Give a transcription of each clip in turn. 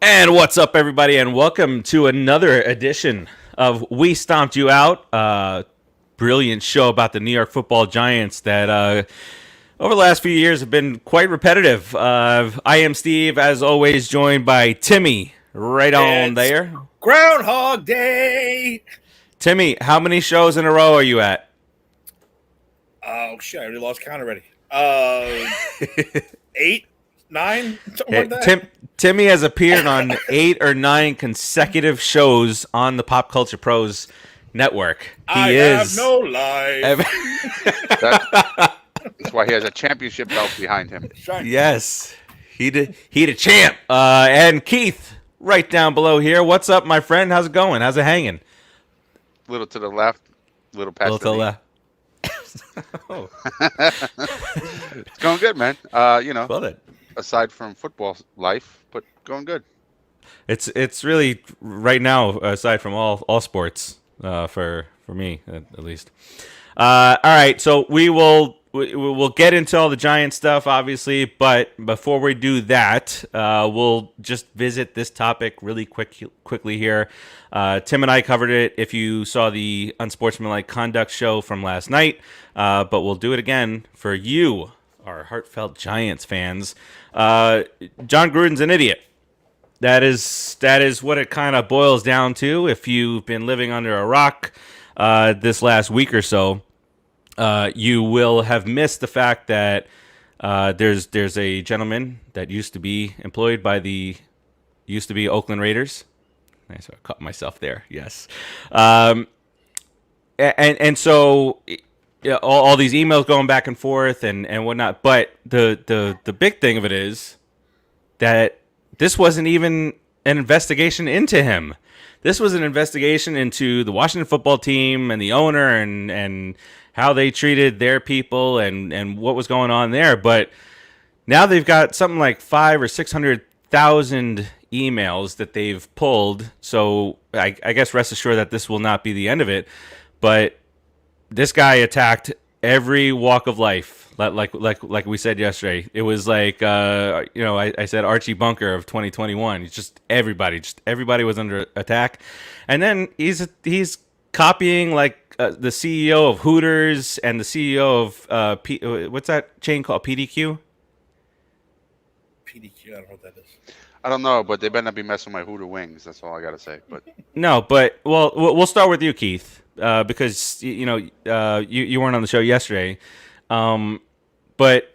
And what's up, everybody, and welcome to another edition of We Stomped You Out. Brilliant show about the New York Football Giants that over the last few years have been quite repetitive. I am Steve, as always, joined by Timmy, right on It's there. Groundhog Day. Timmy, how many shows in a row are you at? Oh shit! I already lost count already. Eight, nine, something Hey, like that. Timmy has appeared on 8 or 9 consecutive shows on the Pop Culture Pros network. I He have is. no life. That, that's why he has a championship belt behind him. Shine. Yes, he the champ. And Keith, right down below here. What's up, my friend? How's it going? How's it hanging? Little to the left, little A little past to the the knee. left. Oh, It's going good, man. well then. Aside from football life, but going good. It's really right now, aside from all sports, for me at least. All right, so we'll get into all the Giant stuff, obviously, but before we do that, we'll just visit this topic really quickly here. Tim and I covered it if you saw the Unsportsmanlike Conduct show from last night, but we'll do it again for you, our heartfelt Giants fans. John Gruden's an idiot. That is what it kind of boils down to. If you've been living under a rock this last week or so, you will have missed the fact that there's a gentleman that used to be employed by the used to be Oakland Raiders. I sort of caught myself there. Yes, and so yeah, all these emails going back and forth and whatnot. But the big thing of it is that this wasn't even an investigation into him. This was an investigation into the Washington football team and the owner and how they treated their people and what was going on there. But now they've got something like 500 or 600,000 emails that they've pulled. So I guess rest assured that this will not be the end of it. But this guy attacked every walk of life. Like we said yesterday, it was like I said Archie Bunker of 2021. It's just everybody was under attack, and then he's copying like the CEO of Hooters and the CEO of what's that chain called PDQ? PDQ. I don't know what that is. I don't know, but they better not be messing with my Hooter wings. That's all I gotta say. But No, but well, we'll start with you, Keith, because you weren't on the show yesterday. But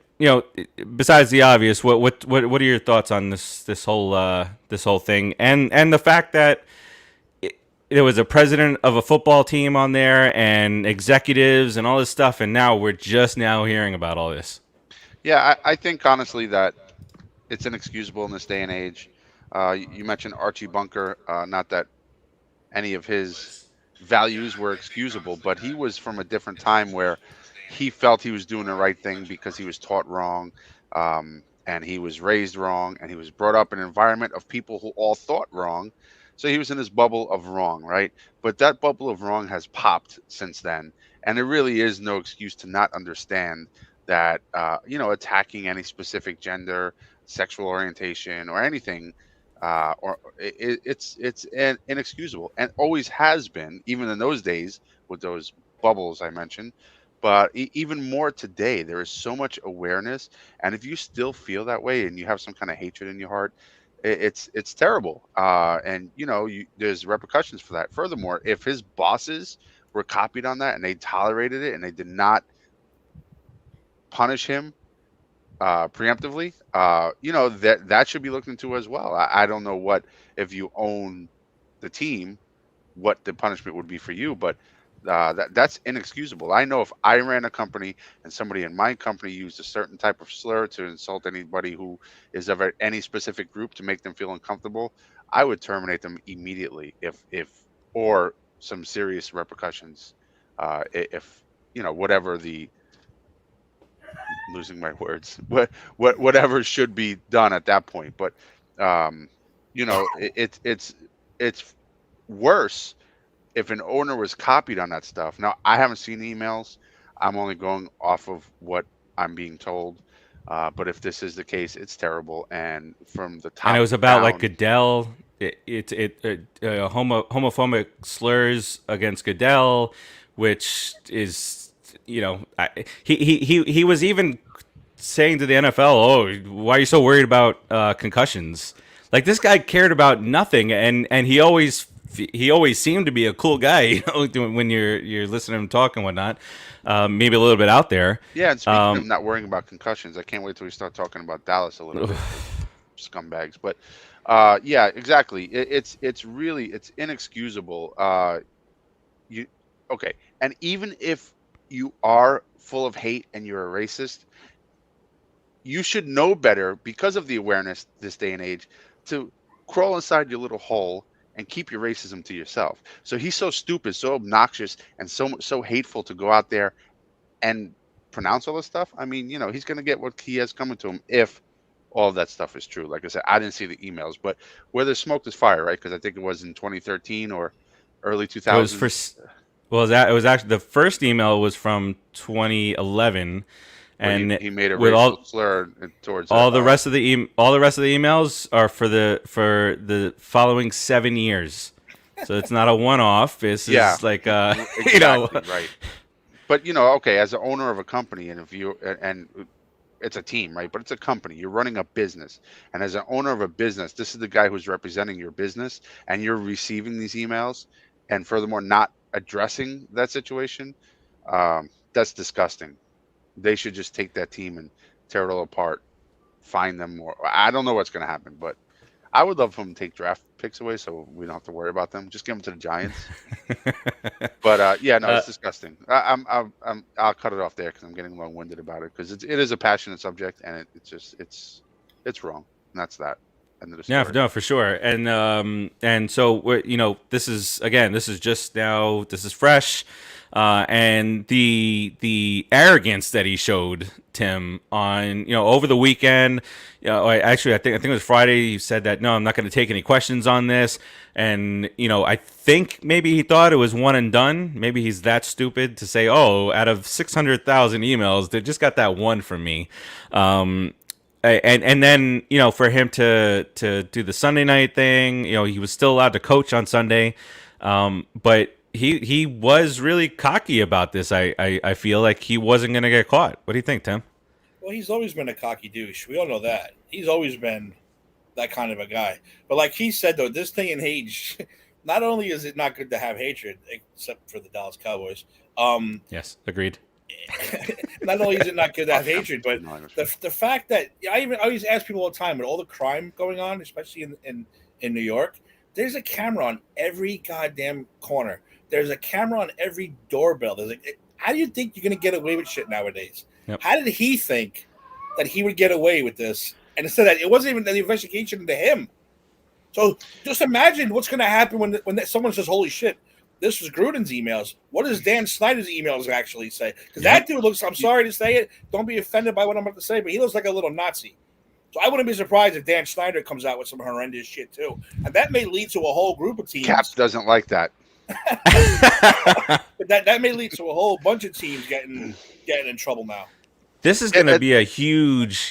besides the obvious, what are your thoughts on this whole thing and the fact that there was a president of a football team on there and executives and all this stuff, and now we're just now hearing about all this. yeah, I think honestly that it's inexcusable in this day and age. You mentioned Archie Bunker. Not that any of his values were excusable, but he was from a different time where he felt he was doing the right thing because he was taught wrong, and he was raised wrong, and he was brought up in an environment of people who all thought wrong. So he was in this bubble of wrong, right? But that bubble of wrong has popped since then, and there really is no excuse to not understand that attacking any specific gender, sexual orientation, or anything it's inexcusable and always has been, even in those days with those bubbles I mentioned. But even more today, there is so much awareness, and if you still feel that way and you have some kind of hatred in your heart, it's terrible. And there's repercussions for that. Furthermore, if his bosses were copied on that and they tolerated it and they did not punish him preemptively, that should be looked into as well. I don't know what if you own the team, what the punishment would be for you, but that's inexcusable. I know if I ran a company and somebody in my company used a certain type of slur to insult anybody who is of any specific group to make them feel uncomfortable, I would terminate them immediately if or some serious repercussions. If whatever the losing my words. Whatever should be done at that point. But it's worse if an owner was copied on that stuff. Now I haven't seen emails. I'm only going off of what I'm being told. But if this is the case, it's terrible. And from the And it top was about like down, Goodell. Homophobic slurs against Goodell, which is, he was even saying to the NFL, "Oh, why are you so worried about concussions?" Like this guy cared about nothing, and he always seemed to be a cool guy. When you're listening to him talk and whatnot, maybe a little bit out there. yeah. And speaking of not worrying about concussions, I can't wait till we start talking about Dallas a little bit. Scumbags, but yeah, exactly. It's inexcusable. You okay? And even if you are full of hate and you're a racist, you should know better because of the awareness this day and age to crawl inside your little hole and keep your racism to yourself. So he's so stupid, so obnoxious, and so hateful to go out there and pronounce all this stuff. I mean, he's going to get what he has coming to him if all of that stuff is true. Like I said, I didn't see the emails, but where there's smoke, there's fire, right? Because I think it was in 2013 or early It was 2000s it was actually the first email was from 2011, when and he made a with racial slur towards all the rest of all the rest of the emails are for the following 7 years. So it's not a one-off. This Yeah, is like exactly right. But okay, as the owner of a company, and if you and it's a team, right? But it's a company. You're running a business, and as an owner of a business, this is the guy who's representing your business, and you're receiving these emails, and furthermore, not addressing that situation. That's disgusting. They should just take that team and tear it all apart, find them more. I don't know what's going to happen, but I would love for them to take draft picks away so we don't have to worry about them. Just give them to the Giants. But yeah, no, it's disgusting. I'll cut it off there because I'm getting long-winded about it because it is a passionate subject and it's wrong. And that's that. End of the story. Yeah, no, for sure. And so this is just now. This is fresh, and the arrogance that he showed Tim on over the weekend. Actually, I think it was Friday. He said that no, I'm not going to take any questions on this. And I think maybe he thought it was one and done. Maybe he's that stupid to say, oh, out of 600,000 emails, they just got that one from me. And then for him to do the Sunday night thing, he was still allowed to coach on Sunday, but he was really cocky about this. I feel like he wasn't going to get caught. What do you think, Tim? Well, he's always been a cocky douche. We all know that. He's always been that kind of a guy. But like he said, though, this thing in age, not only is it not good to have hatred, except for the Dallas Cowboys. Yes, agreed. Not only is it not good to have hatred, but the fact that I always ask people all the time with all the crime going on, especially in New York, there's a camera on every goddamn corner. There's a camera on every doorbell. How do you think you're going to get away with shit nowadays? Yep. How did he think that he would get away with this? And instead that it wasn't even an investigation into him. So just imagine what's going to happen when someone says, "Holy shit, this was Gruden's emails." What does Dan Snyder's emails actually say? Because that dude looks, I'm sorry to say it, don't be offended by what I'm about to say, but he looks like a little Nazi. So I wouldn't be surprised if Dan Snyder comes out with some horrendous shit too. And that may lead to a whole group of teams. Cap doesn't like that. But that may lead to a whole bunch of teams getting in trouble now. This is going to be a huge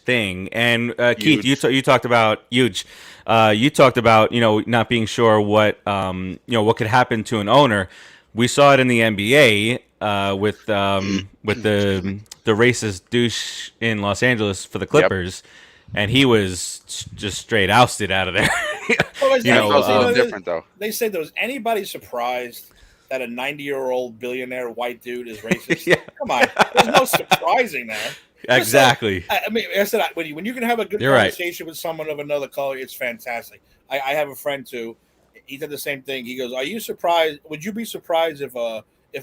thing. And Keith, you talked about huge. You talked about not being sure what what could happen to an owner. We saw it in the NBA with the racist douche in Los Angeles for the Clippers, and he was just straight ousted out of there. Well, different though. They said, was anybody surprised that a 90-year-old billionaire white dude is racist? Yeah. Come on, there's no surprising there. Exactly. I mean, I said when you can have a good conversation with someone of another color, it's fantastic. I have a friend too. He did the same thing. He goes, "Are you surprised? Would you be surprised if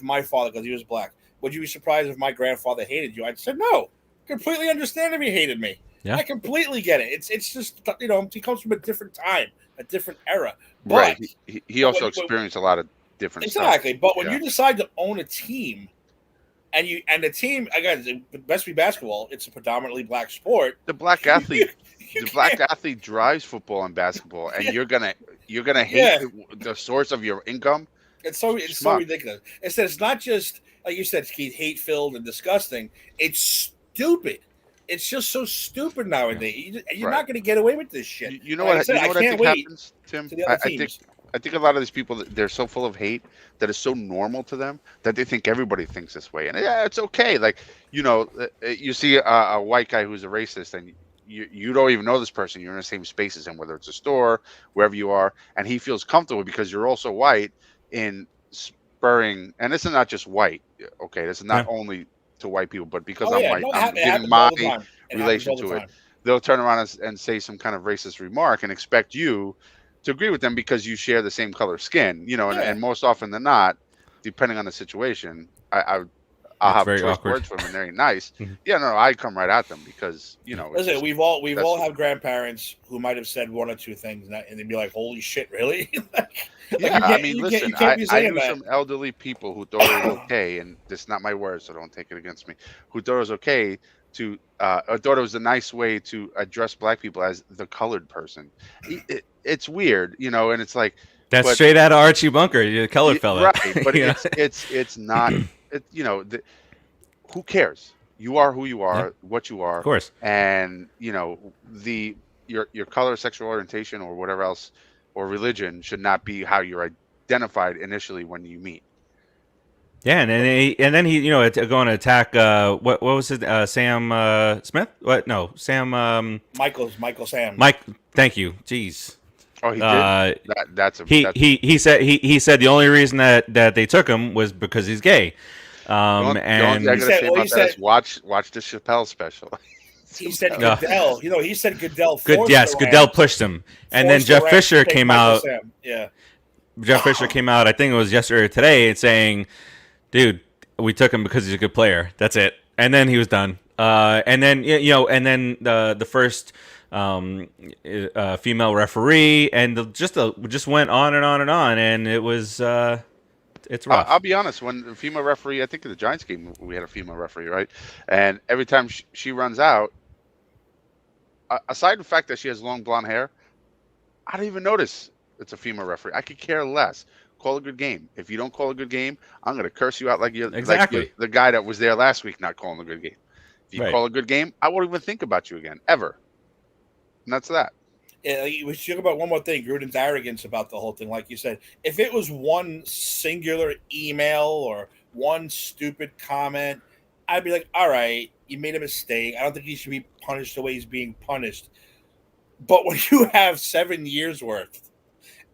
my father, because he was black, would you be surprised if my grandfather hated you?" I said, "No, completely understand if he hated me. Yeah. I completely get it. It's just he comes from a different time, a different era. But Right. He also experienced a lot of different stuff. exactly. But when you decide to own a team, and the team again, it must be basketball. It's a predominantly black sport. The black athlete, athlete drives football and basketball, and you're gonna hate the source of your income. It's so ridiculous. It's not just like you said, Keith, hate filled and disgusting. It's stupid. It's just so stupid nowadays. You're Right. not going to get away with this shit. You know Like I what? said, You know I what I can't think wait happens, Tim. to the other I think teams. I think a lot of these people, they're so full of hate that is so normal to them that they think everybody thinks this way, and yeah, it's okay. Like you see a white guy who's a racist, and you don't even know this person. You're in the same space as him, whether it's a store, wherever you are, and he feels comfortable because you're also white in spurring. And this is not just white. Okay, this is not Yeah. only to white people, but because Oh I'm yeah, white, no, I'm it giving happens all my the time. It happens relation all the to it. time. They'll turn around and say some kind of racist remark and expect you to agree with them because you share the same color skin, Yeah. and most often than not, depending on the situation, I'll It's have very choice awkward. words for them and they're nice. Mhm. Yeah, no, I come right at them because it's Listen, just we've all that's had grandparents who might have said one or two things, and they'd be like, "Holy shit, really?" Like yeah. I mean, you listen, can't be I saying knew that. some elderly people who thought it was okay, and this is not my word, so don't take it against me. Who thought it was okay to, or thought it was a nice way to address black people as the colored person. It's weird, and it's like, That's but straight out of Archie Bunker, the colored fella. right, but You know? it's not, who cares? You are who you Yeah, are, what you of are, course. and the your color, sexual orientation, or whatever else, or religion should not be how you're identified initially when you meet. Yeah, and then he going to attack what was it, Sam Smith? What? No, Sam Michael Sam. Mike. Thank you. Jeez. Oh, he did. Uh, he That's he said he said the only reason that they took him was because he's gay. the only thing I And gotta say He about that said is watch the Chappelle special. he said Chappelle. Goodell. He said Goodell good. forced Yes, the Goodell Rams, pushed him, and then forced the Jeff Rams to Fisher take came Michael out. Sam. Yeah. Jeff Fisher came out. I think it was yesterday or today, and saying, "Dude, we took him because he's a good player. That's it." And then he was done. And then and then the first female referee, and just went on and on and on, and it was it's rough. I'll be honest. When the female referee, I think in the Giants game, we had a female referee, right? And every time she runs out, aside from the fact that she has long blonde hair, I don't even notice it's a female referee. I could care less. Call a good game. If you don't call a good game, I'm gonna curse you out like you're Exactly. the guy that was there last week not calling a good game. If you Right. call a good game, I won't even think about you again ever. And that's that. Yeah, we should talk about one more thing, Gruden's arrogance about the whole thing. Like you said, if it was one singular email or one stupid comment, I'd be like, all right, you made a mistake. I don't think he should be punished the way he's being punished. But when you have 7 years worth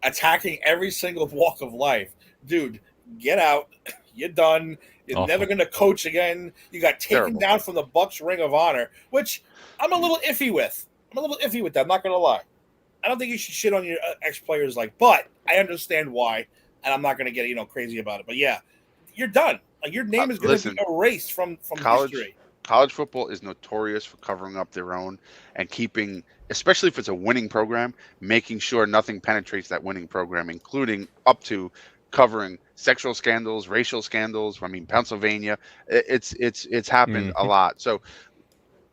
attacking every single walk of life, dude, get out. You're done. You're Awful. never going to coach again. You got taken Terrible. down from the Bucks Ring of Honor, which I'm a little iffy with. I'm not going to lie. I don't think you should shit on your ex-players but I understand why, and I'm not going to get crazy about it. But yeah, you're done. Like your name is going to be erased from history. College football is notorious for covering up their own and keeping, especially if it's a winning program, making sure nothing penetrates that winning program, including up to covering sexual scandals, racial scandals. I mean, Pennsylvania, it's happened a lot. So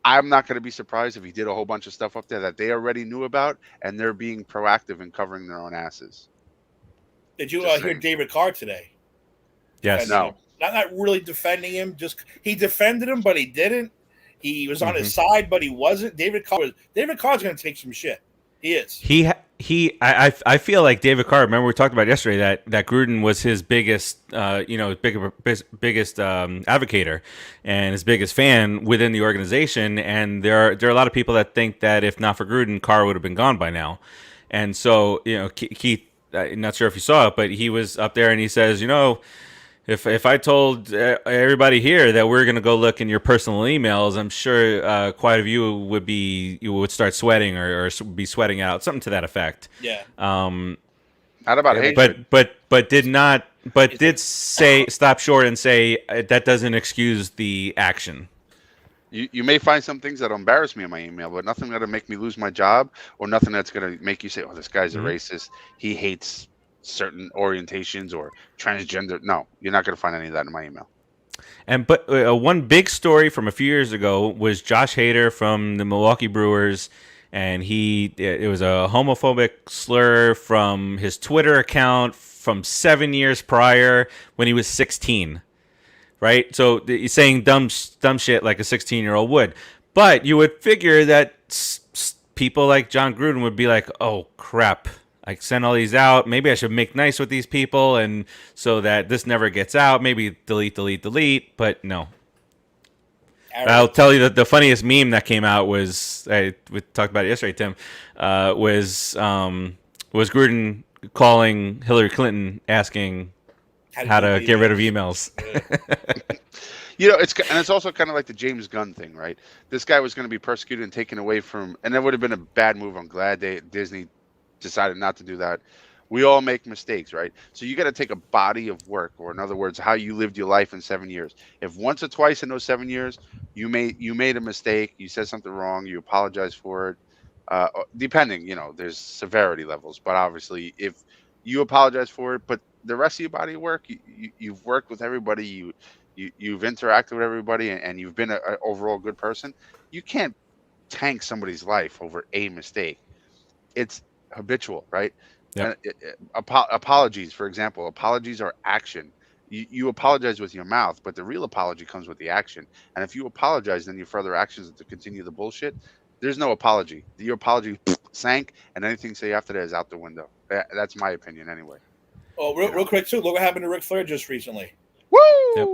I'm not going to be surprised if he did a whole bunch of stuff up there that they already knew about, and they're being proactive in covering their own asses. Did you Just hear saying. David Carr today? Yes. No. Not really defending him. Just he defended him, but he didn't. He was on his side, but he wasn't. David Carr's going to take some shit. He is. I feel like David Carr. Remember we talked about yesterday that Gruden was his biggest biggest advocator and his biggest fan within the organization. And there are a lot of people that think that if not for Gruden, Carr would have been gone by now. And so Keith, I'm not sure if you saw it, but he was up there and he says, If I told everybody here that we're going to go look in your personal emails, I'm sure quite a few would start sweating or be sweating out, something to that effect. Yeah. Not about hatred. But did say stop short and say that doesn't excuse the action. You may find some things that'll embarrass me in my email, but nothing that'll make me lose my job or nothing that's going to make you say, oh, this guy's a racist. He hates certain orientations or transgender. No, you're not going to find any of that in my email. But one big story from a few years ago was Josh Hader from the Milwaukee Brewers, and it was a homophobic slur from his Twitter account from 7 years prior when he was 16. right? So he's saying dumb shit like a 16-year-old would. But you would figure that people like John Gruden would be like, "Oh crap, I sent all these out. Maybe I should make nice with these people, and so that this never gets out. Maybe delete." But no. I'll tell you that the funniest meme that came out was we talked about it yesterday, Tim. Was Gruden calling Hillary Clinton asking how to get rid of emails. It's also kind of like the James Gunn thing, right? This guy was going to be persecuted and taken away from, and that would have been a bad move. I'm glad Disney decided not to do that. We all make mistakes, right? So you got to take a body of work, or in other words, how you lived your life in 7 years. If once or twice in those 7 years you made a mistake, you said something wrong, you apologize for it. Depending, there's severity levels, but obviously, if you apologize for it, but the rest of your body of work, you've worked with everybody, you've interacted with everybody, and you've been an overall good person. You can't tank somebody's life over a mistake. It's habitual, right? Yep. Apologies, for example, apologies are action. You apologize with your mouth, but the real apology comes with the action. And if you apologize, then your further actions to continue the bullshit, there's no apology. Your apology sank, and anything you say after that is out the window. That's my opinion, anyway. Oh, real quick too. Look what happened to Ric Flair just recently. Woo! Yep.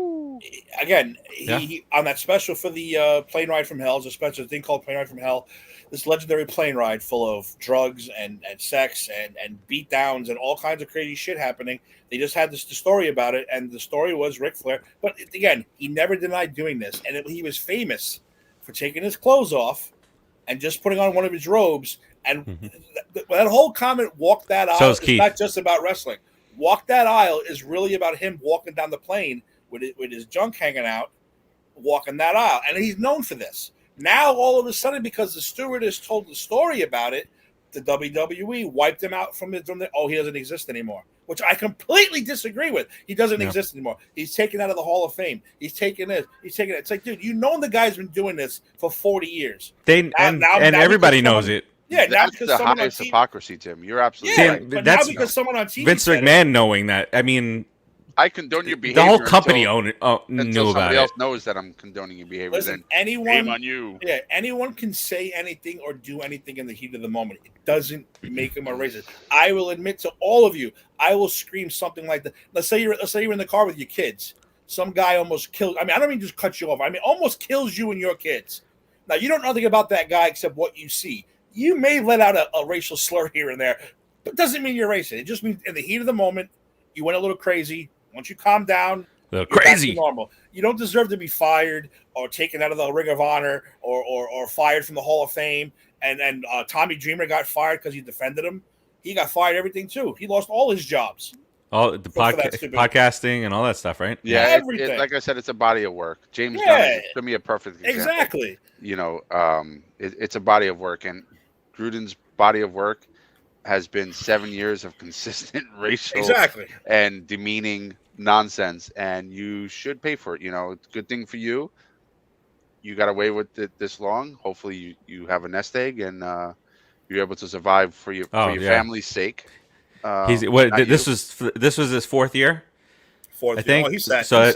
Again, he on that special for the plane ride from hell. There's a special thing called Plane Ride from Hell. This legendary plane ride full of drugs and sex and beat downs and all kinds of crazy shit happening. They just had the story about it, and the story was Ric Flair. But again, he never denied doing this, and he was famous for taking his clothes off and just putting on one of his robes. And that whole comment, walk that aisle, is not just about wrestling. Walk that aisle is really about him walking down the plane with his junk hanging out, walking that aisle. And he's known for this. Now, all of a sudden, because the stewardess told the story about it, the WWE wiped him out from he doesn't exist anymore, which I completely disagree with. He doesn't exist anymore. He's taken out of the Hall of Fame. He's taking it. It's like, dude, the guy's been doing this for 40 years. Now everybody knows it. Yeah, that's the highest hypocrisy, Tim. You're absolutely right. But that's now because someone on TV Vince McMahon knowing that. I mean, I condone your behavior. The whole company knew about somebody it. else knows that I'm condoning your behavior. Listen, shame on you. Yeah, anyone can say anything or do anything in the heat of the moment. It doesn't make them a racist. I will admit to all of you, I will scream something like that. Let's say you're in the car with your kids. Some guy almost killed. I mean, I don't mean just cut you off. I mean, almost kills you and your kids. Now, you don't know nothing about that guy except what you see. You may let out a racial slur here and there, but it doesn't mean you're racist. It just means in the heat of the moment, you went a little crazy. Once you calm down, you're crazy. Back to normal. You don't deserve to be fired or taken out of the Ring of Honor or fired from the Hall of Fame. And Tommy Dreamer got fired because he defended him. He got fired everything too. He lost all his jobs. All the podcasting and all that stuff, right? Yeah, everything. Like I said, it's a body of work. James Gunn give me a perfect example. Exactly. It's a body of work, and Gruden's body of work has been 7 years of consistent racial and demeaning nonsense, and you should pay for it. It's a good thing for you. You got away with it this long. Hopefully, you have a nest egg and you're able to survive for your family's sake. This was his fourth year. I think. He's set. So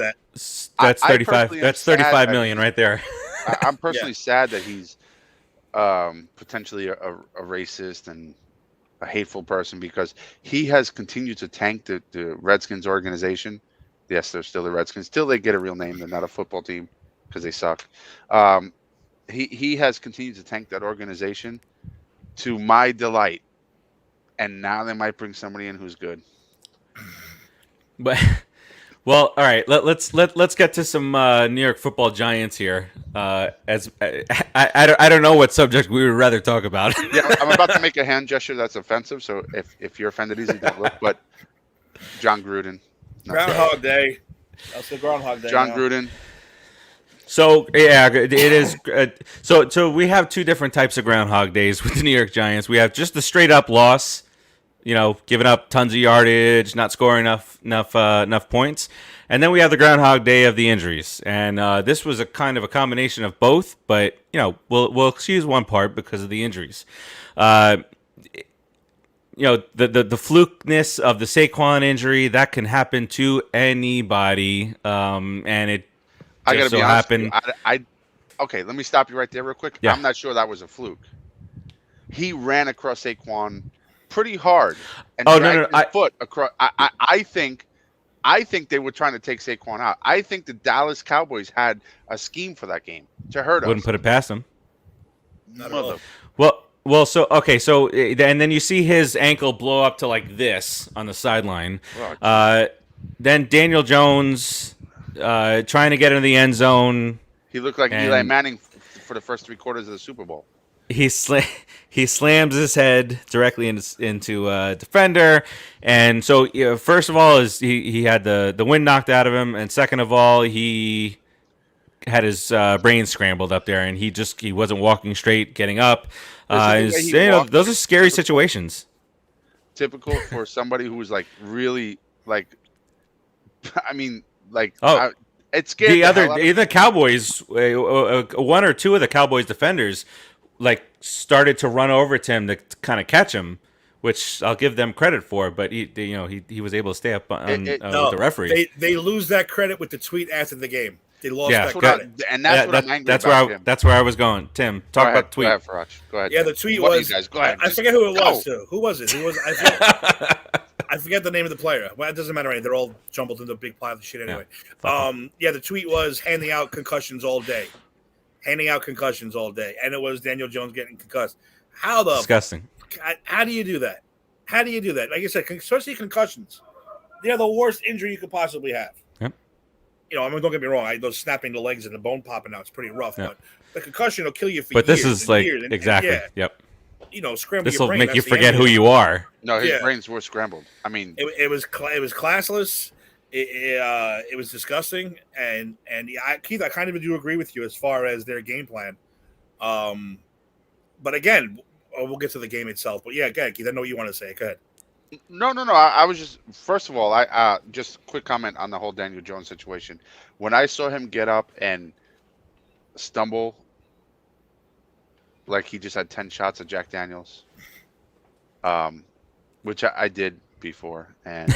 that's 35. That's 35 million right there. I'm personally sad that he's potentially a racist and a hateful person, because he has continued to tank the Redskins organization. Yes, they're still the Redskins. Still, they get a real name. They're not a football team because they suck. He has continued to tank that organization to my delight, and now they might bring somebody in who's good. But well, all right. Let's get to some New York Football Giants here. As I don't know what subject we would rather talk about. Yeah, I'm about to make a hand gesture that's offensive. So if you're offended, easy, don't look. But John Gruden, Groundhog Day. That's the Groundhog Day. John Gruden. So yeah, it is. So we have two different types of Groundhog Days with the New York Giants. We have just the straight up loss. Giving up tons of yardage, not scoring enough points. And then we have the Groundhog Day of the injuries. And this was a kind of a combination of both, but, we'll excuse one part because of the injuries. the flukeness of the Saquon injury that can happen to anybody, and it I got just to so be honest with you. happened. Okay, let me stop you right there real quick. Yeah. I'm not sure that was a fluke. He ran across Saquon pretty hard and Oh, no, dragged no, his foot across. I think they were trying to take Saquon out. I think the Dallas Cowboys had a scheme for that game to hurt wouldn't us. put it past him. Not at all. Mother. So okay, so and then you see his ankle blow up to like this on the sideline. Oh, Then Daniel Jones trying to get into the end zone. he looked like Eli And Manning for the first 3 quarters of the Super Bowl. he slams his head directly into a defender, and so first of all is he had the wind knocked out of him, and second of all he had his brain scrambled up there, and he wasn't walking straight, getting up. Listen, the way he walked Those are is scary situations. typical for somebody who's like really like. I mean, like it's scared The Cowboys, one or two of the Cowboys defenders, like started to run over to him to kind of catch him, which I'll give them credit for. But he was able to stay up with the referee. They lose that credit with the tweet after the game. They lost Yeah, that credit. And that's what I'm angry about. That's where I was going. Tim, talk about the tweet. Go ahead, Faraj. Go ahead. Yeah, the tweet One of was. you guys, go ahead. I forget who it was. Too. Who was it? I forget the name of the player. Well, it doesn't matter. Right? They're all jumbled into a big pile of shit anyway. Yeah, the tweet was handing out concussions all day. Handing out concussions all day. And it was Daniel Jones getting concussed. How the disgusting. How do you do that? How do you do that? Like I said, especially concussions. They're the worst injury you could possibly have. Yep. I mean, don't get me wrong. Those snapping the legs and the bone popping out, it's pretty rough. Yep. But the concussion will kill you for years. But this is like years. Exactly. Yeah. Yep. Scramble. This will make you forget who you are. No, his brains were scrambled. I mean, it was classless. It was disgusting. And Keith, I kind of do agree with you as far as their game plan. But again, we'll get to the game itself. But yeah, go ahead, Keith. I know what you want to say. Go ahead. No. I was just, first of all, I just quick comment on the whole Daniel Jones situation. When I saw him get up and stumble like he just had 10 shots of Jack Daniels, which I did before, and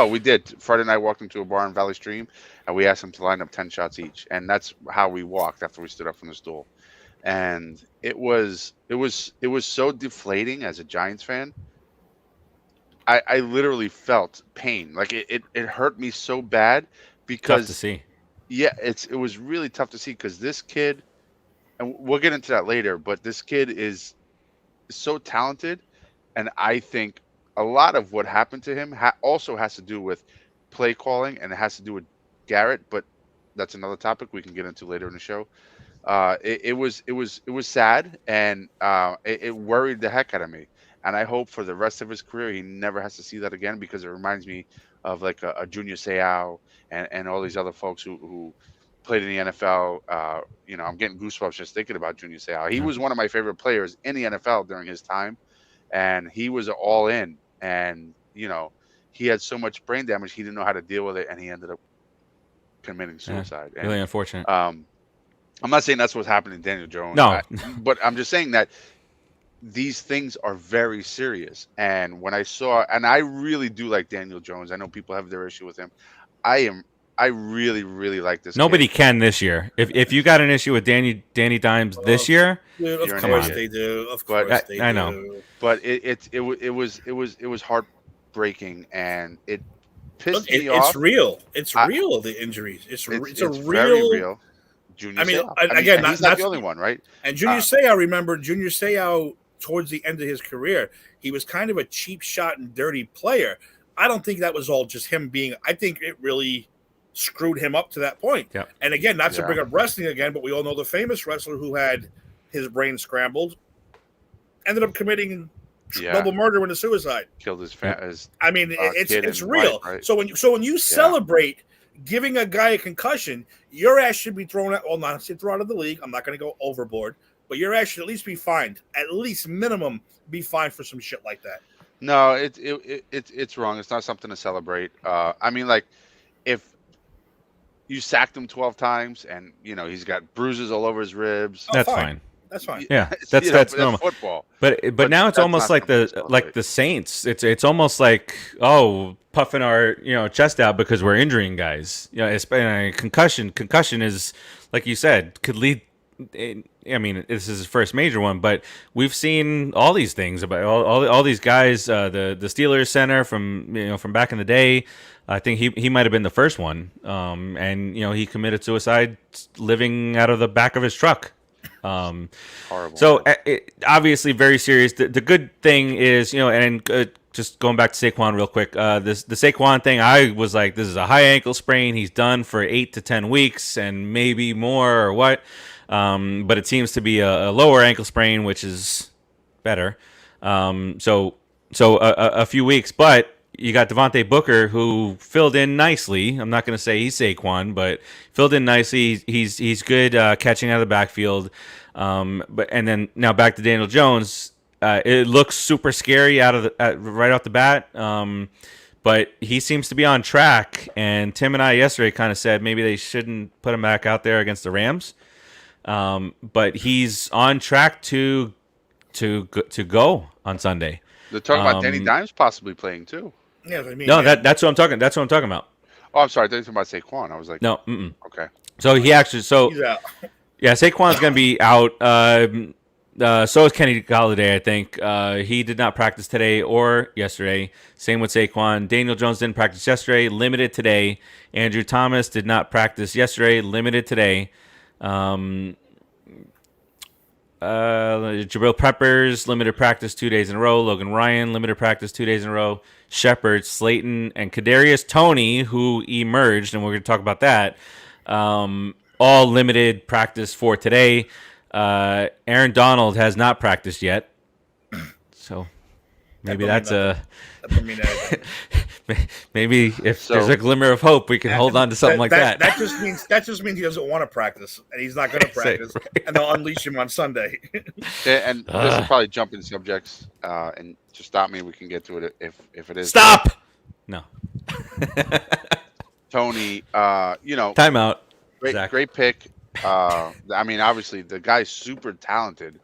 we did. Friday night, walked into a bar in Valley Stream, and we asked him to line up 10 shots each, and that's how we walked after we stood up from the stool. And it was so deflating as a Giants fan. I literally felt pain. Like it hurt me so bad because tough to see. Yeah, it was really tough to see because this kid, and we'll get into that later, but this kid is so talented, and I think a lot of what happened to him also has to do with play calling, and it has to do with Garrett, but that's another topic we can get into later in the show. It was sad, and it worried the heck out of me. And I hope for the rest of his career he never has to see that again, because it reminds me of like a Junior Seau and all these other folks who played in the NFL. I'm getting goosebumps just thinking about Junior Seau. He was one of my favorite players in the NFL during his time, and he was all in. And he had so much brain damage he didn't know how to deal with it, and he ended up committing suicide. Yeah, really unfortunate. I'm not saying that's what's happening to Daniel Jones. No, but I'm just saying that these things are very serious. And when I saw, and I really do like Daniel Jones. I know people have their issue with him. I really, really like this. Nobody can this year. If you got an issue with Danny Dimes this year, dude, of course they do. Of course they do. I know. But it was heartbreaking, and it pissed me off. It's real. It's real. The injuries. It's very real. Junior again, he's not the only one, right? And Junior Seau, remember, Junior Seau, towards the end of his career, he was kind of a cheap shot and dirty player. I don't think that was all just him being. I think it really screwed him up to that point. Yep. And again, not to bring up wrestling again, but we all know the famous wrestler who had his brain scrambled ended up committing double murder and a suicide. Killed his I mean, it's real. Wife, right? So when you celebrate giving a guy a concussion, your ass should be thrown out. Well, not thrown out of the league. I'm not going to go overboard, but your ass should at least be fined. At least minimum be fined for some shit like that. No, it's wrong. It's not something to celebrate. I mean, like, if you sacked him 12 times and he's got bruises all over his ribs, that's fine. That's fine. Yeah, That's that's normal. football. But now it's that's almost not like something to celebrate. the Saints. It's almost like, oh, puffing our chest out because we're injuring guys. It's concussion is, like you said, could lead. I mean, this is his first major one, but we've seen all these things about all these guys. The Steelers center from back in the day. I think he might have been the first one. And he committed suicide living out of the back of his truck. Horrible. So obviously very serious. The good thing is, just going back to Saquon real quick. The Saquon thing, I was like, this is a high ankle sprain. He's done for 8 to 10 weeks and maybe more or what. But it seems to be a lower ankle sprain, which is better. So a few weeks, but you got Devontae Booker, who filled in nicely. I'm not going to say he's Saquon, but filled in nicely. He's good catching out of the backfield. And then now back to Daniel Jones. It looks super scary right off the bat. But he seems to be on track. And Tim and I yesterday kind of said maybe they shouldn't put him back out there against the Rams. But he's on track to go on Sunday. They're talking about Danny Dimes possibly playing too. Yeah, I mean, No, that's what I'm talking. That's what I'm talking about. Oh, I'm sorry. I thought you were talking about Saquon. I was like, No. Okay. So he actually. he's out. Yeah, Saquon's going to be out. So is Kenny Golladay, I think. He did not practice today or yesterday. Same with Saquon. Daniel Jones didn't practice yesterday, limited today. Andrew Thomas did not practice yesterday, limited today. Jabril Peppers, limited practice 2 days in a row. Logan Ryan, limited practice 2 days in a row. Shepard, Slayton, and Kadarius Toney, who emerged, and we're going to talk about that. All limited practice for today. Aaron Donald has not practiced yet, so maybe maybe if there's a glimmer of hope, we can hold on to something like that. That just means he doesn't want to practice, and he's not going to practice, right. and they'll unleash him on Sunday. And this will probably jump in subjects, and just stop me. We can get to it if it is. Stop. No. Tony, Timeout. Great pick. I mean, obviously the guy's super talented.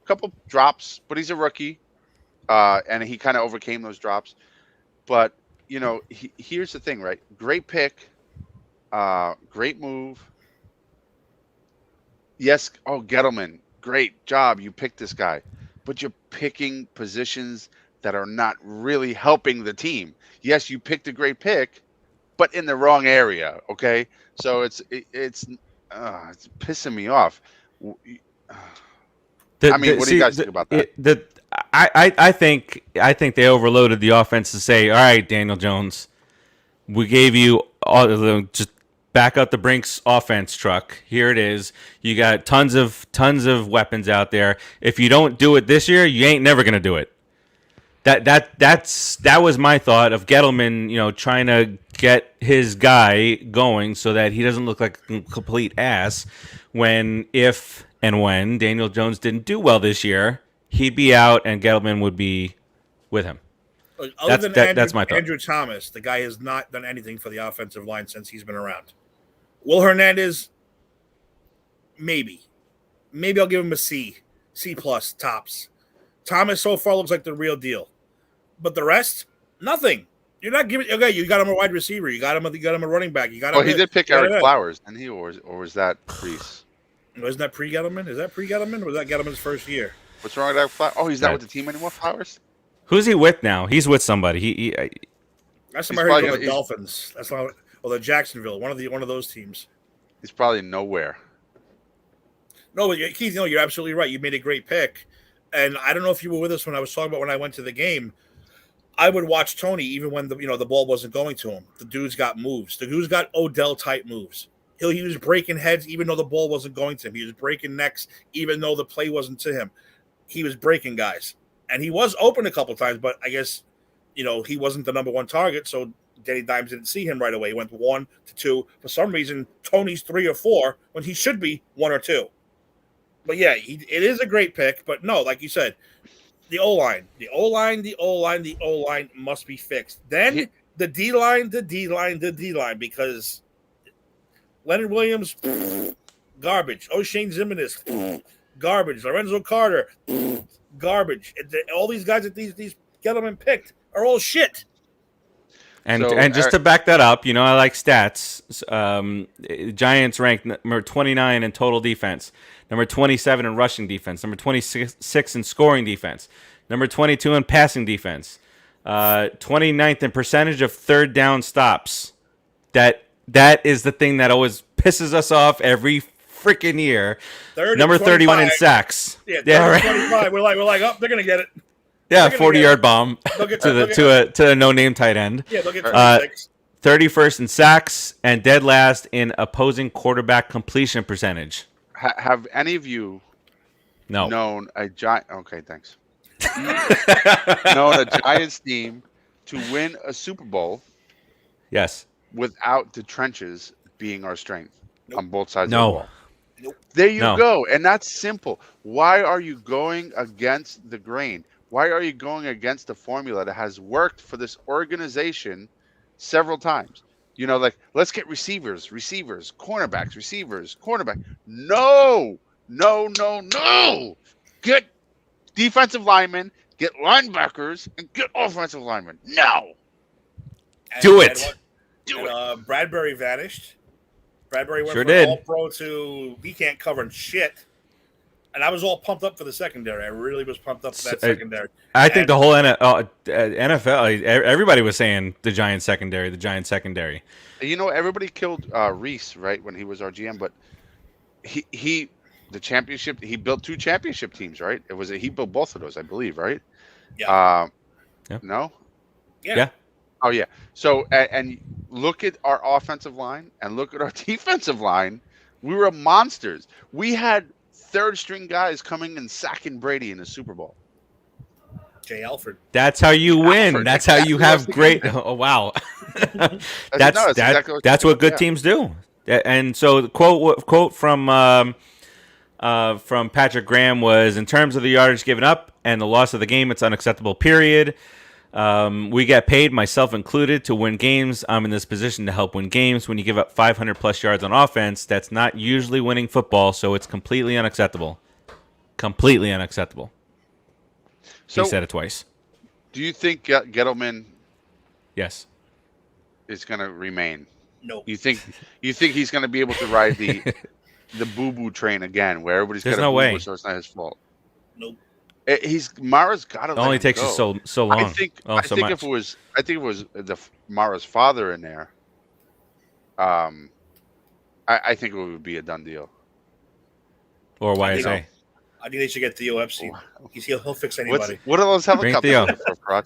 A couple drops, but he's a rookie, and he kind of overcame those drops. But here's the thing, right? Great pick, great move. Yes. Oh, Gettleman, great job. You picked this guy, but you're picking positions that are not really helping the team. Yes, you picked a great pick, but in the wrong area. Okay, so it's pissing me off. What do you guys think about that? I think they overloaded the offense to say, all right, Daniel Jones, we gave you just back up the Brinks offense truck. Here it is. You got tons of weapons out there. If you don't do it this year, you ain't never gonna do it. That was my thought of Gettleman, trying to get his guy going so that he doesn't look like a complete ass if and when Daniel Jones didn't do well this year, he'd be out and Gettleman would be with him. That's my thought. Andrew Thomas, the guy has not done anything for the offensive line since he's been around. Will Hernandez, maybe I'll give him a C plus tops. Thomas so far looks like the real deal. But the rest, nothing. You're not giving. Okay, you got him a wide receiver. You got him a running back. You got him. Well, he did pick Eric Flowers, and he or was that Priest? Wasn't that pre-Gettleman? Is that pre-Gettleman, or was that Gettleman's first year? What's wrong with Eric Flowers? Oh, he's not with the team anymore. Flowers. Who's he with now? He's with somebody. That's somebody heard from the Dolphins. That's not. Or the Jacksonville. One of those teams. He's probably nowhere. No, but Keith, you're absolutely right. You made a great pick, and I don't know if you were with us when I was talking about when I went to the game. I would watch Tony even when the ball wasn't going to him. The dude's got moves. The dude's got Odell type moves. He was breaking heads even though the ball wasn't going to him. He was breaking necks even though the play wasn't to him. He was breaking guys, and he was open a couple times. But I guess he wasn't the number one target, so Danny Dimes didn't see him right away. He went 1 to 2. For some reason, Tony's 3 or 4 when he should be 1 or 2. But yeah, it is a great pick. But no, like you said. The O-line must be fixed. Then the D-line, because Leonard Williams, garbage. O'Shane Ximines, garbage. Lorenzo Carter, garbage. All these guys that these Gettleman picked are all shit. And just to back that up, I like stats. Giants ranked number 29 in total defense, number 27 in rushing defense, number 26 in scoring defense, number 22 in passing defense, 29th in percentage of third down stops. That is the thing that always pisses us off every freaking year. Number 31 in sacks. Yeah, right. 25. We're like, oh, they're gonna get it. Yeah, 40-yard bomb to a no-name tight end. Yeah, they'll get 26. 31st in sacks and dead last in opposing quarterback completion percentage. Have any of you known a Giant? Okay, thanks. Known a Giants team to win a Super Bowl? Yes. Without the trenches being our strength on both sides of the ball. Nope. There you go, and that's simple. Why are you going against the grain? Why are you going against the formula that has worked for this organization several times? Like, let's get receivers, cornerback. No. Get defensive linemen, get linebackers, and get offensive linemen. No. Do it. Bradbury vanished. Bradbury went from all-pro to he can't cover shit. And I was all pumped up for the secondary. I really was pumped up for that secondary. I think the whole NFL, everybody was saying the Giants secondary. Everybody killed Reese, right, when he was our GM, but he built 2 championship teams, right? He built both of those, I believe, right? Yeah. No? Yeah. Oh, yeah. So, and look at our offensive line and look at our defensive line. We were monsters. We had third-string guys coming and sacking Brady in the Super Bowl. Jay Alford. That's how you win. That's how you have great. Oh wow. That's what good teams do. And so the quote from Patrick Graham was, in terms of the yardage given up and the loss of the game, it's unacceptable. Period. We get paid, myself included, to win games. I'm in this position to help win games. When you give up 500 plus yards on offense, that's not usually winning football, so it's completely unacceptable. Completely unacceptable. He said it twice. Do you think Gettleman Yes. is going to remain? No. You think he's going to be able to ride the boo-boo train again, where everybody's got a boo-boo, so it's not his fault? Nope. Mara's got to. It only takes you so long. I think if it was Mara's father in there, I think it would be a done deal. Or YSA. I think they should get Theo Epstein. He'll fix anybody. What are those helicopters for,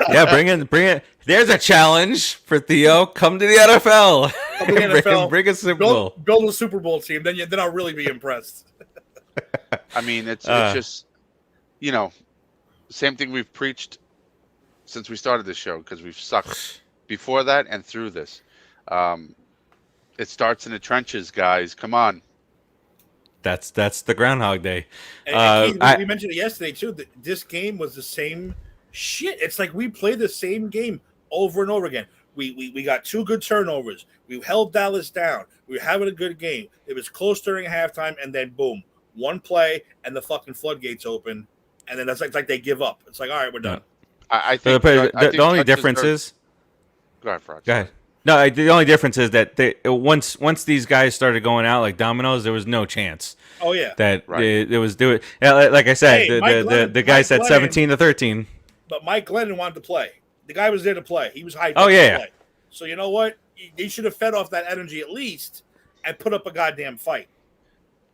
Yeah, bring it. There's a challenge for Theo. Come to the NFL. Come to the NFL. Bring a Super Bowl. Build a Super Bowl team. Then I'll really be impressed. I mean, it's just, same thing we've preached since we started this show, because we've sucked before that and through this. It starts in the trenches, guys. Come on. That's the Groundhog Day. And we mentioned it yesterday too. That this game was the same shit. It's like we played the same game over and over again. We got 2 good turnovers. We held Dallas down. We were having a good game. It was close during halftime, and then boom, 1 play, and the fucking floodgates open, and then that's like they give up. It's like, all right, we're done. I think the only difference is. Go ahead, Froch. Go ahead. No, the only difference is that once these guys started going out like dominoes, there was no chance. Oh yeah, that it was doing. Like I said, the guy said 17-13. But Mike Glennon wanted to play. The guy was there to play. He was hyped. Oh yeah. Play. So you know what? They should have fed off that energy at least and put up a goddamn fight.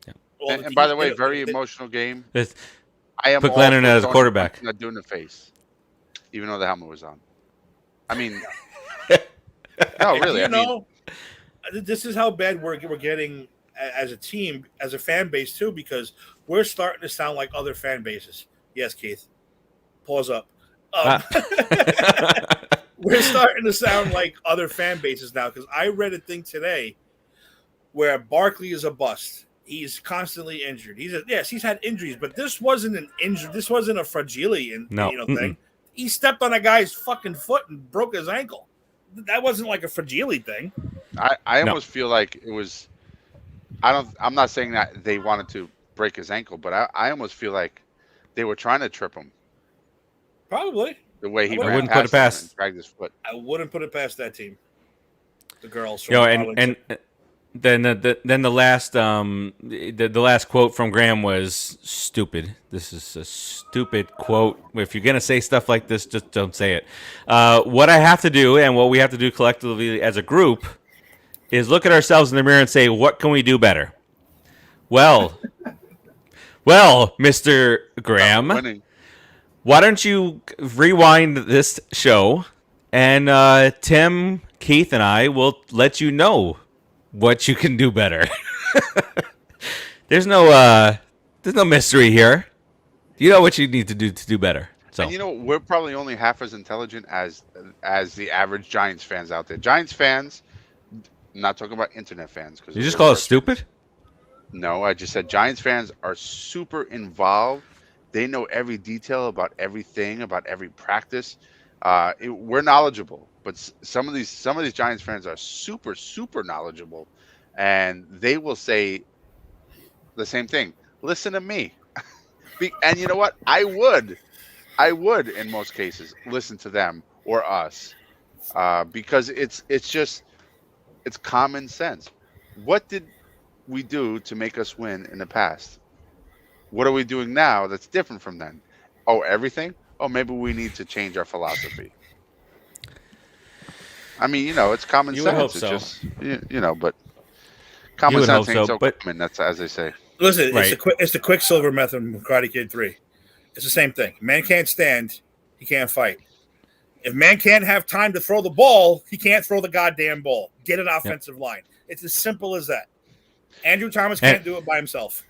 Yeah. Well, and by the way, very emotional game. I am put Glennon as a quarterback. Not doing the face, even though the helmet was on. I mean. No, really. This is how bad we're getting as a team, as a fan base too, because we're starting to sound like other fan bases. Yes, Keith. Pause up. We're starting to sound like other fan bases now, because I read a thing today where Barkley is a bust. He's constantly injured. He's had injuries, but this wasn't an injury. This wasn't a fragility thing. He stepped on a guy's fucking foot and broke his ankle. That wasn't like a fragility thing. I almost feel like it was I'm not saying that they wanted to break his ankle, but I almost feel like they were trying to trip him Probably. the way I he I wouldn't. ran wouldn't put it past him and past. dragged his foot. I wouldn't put it past that team. The girls from And Arlington. then the last the last quote from Graham was stupid. This is a stupid quote. If you're gonna say stuff like this, just don't say it. What I have to do, and what we have to do collectively as a group, is look at ourselves in the mirror and say, what can we do better? Well, Mr. Graham, Winning. why don't you rewind this show, and Tim, Keith, and I will let you know what you can do better. There's no mystery here. You know what you need to do better. So And we're probably only half as intelligent as the average Giants fans out there. Giants fans, I'm not talking about internet fans because you just call us stupid? No, I just said Giants fans are super involved. They know every detail about everything, about every practice. We're knowledgeable, but some of these Giants fans are super knowledgeable, and they will say the same thing. Listen to me, and you know what? I would in most cases listen to them or us, because it's common sense. What did we do to make us win in the past? What are we doing now that's different from then? Oh, everything? Oh, maybe we need to change our philosophy. I mean, it's common You sense. would hope It's so. just, but You common would hope sense ain't so, so but common. That's as they say. Listen, Right. it's the Quicksilver method from Karate Kid 3. It's the same thing. Man can't stand, he can't fight. If man can't have time to throw the ball, he can't throw the goddamn ball. Get an offensive line. It's as simple as that. Andrew Thomas can't do it by himself.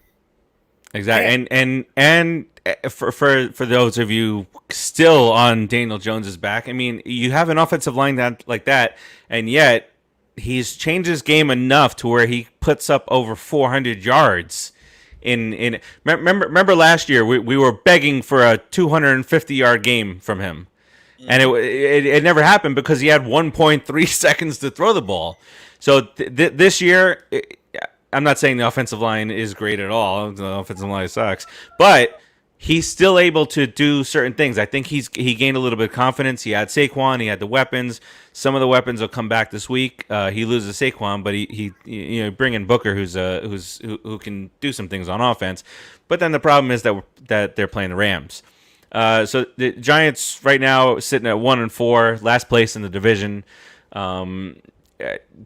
exactly. And for those of you still on Daniel Jones's back, I mean, you have an offensive line like that, and yet he's changed his game enough to where he puts up over 400 yards. Remember last year we were begging for a 250-yard game from him, and it never happened because he had 1.3 seconds to throw the ball. So this year, I'm not saying the offensive line is great at all. The offensive line sucks, but he's still able to do certain things. I think he gained a little bit of confidence. He had Saquon. He had the weapons. Some of the weapons will come back this week. He loses Saquon, but he bring in Booker, who can do some things on offense. But then the problem is that they're playing the Rams. So the Giants right now sitting at 1-4, last place in the division.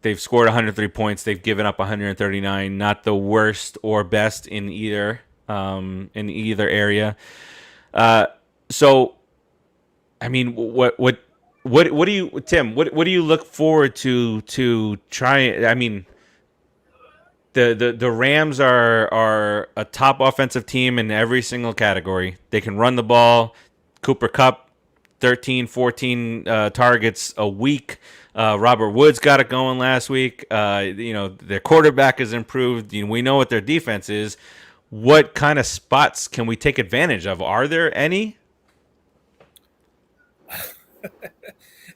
They've scored 103 points. They've given up 139. Not the worst or best in either area. So, I mean, what do you, Tim? What do you look forward to try? I mean, the Rams are a top offensive team in every single category. They can run the ball. Cooper Kupp, 13, 14 targets a week. Robert Woods got it going last week. Their quarterback has improved. We know what their defense is. What kind of spots can we take advantage of? Are there any?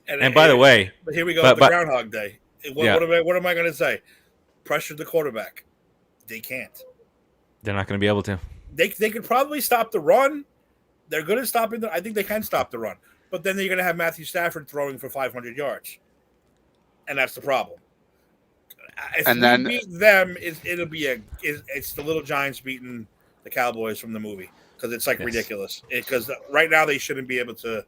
And by the way, but here we go with the Groundhog Day. What am I going to say? Pressure the quarterback. They can't. They're not going to be able to. They could probably stop the run. They're going to stop it. I think they can stop the run. But then you're going to have Matthew Stafford throwing for 500 yards. And that's the problem. If we beat them, it's the Little Giants beating the Cowboys from the movie because it's ridiculous. Because right now they shouldn't be able to.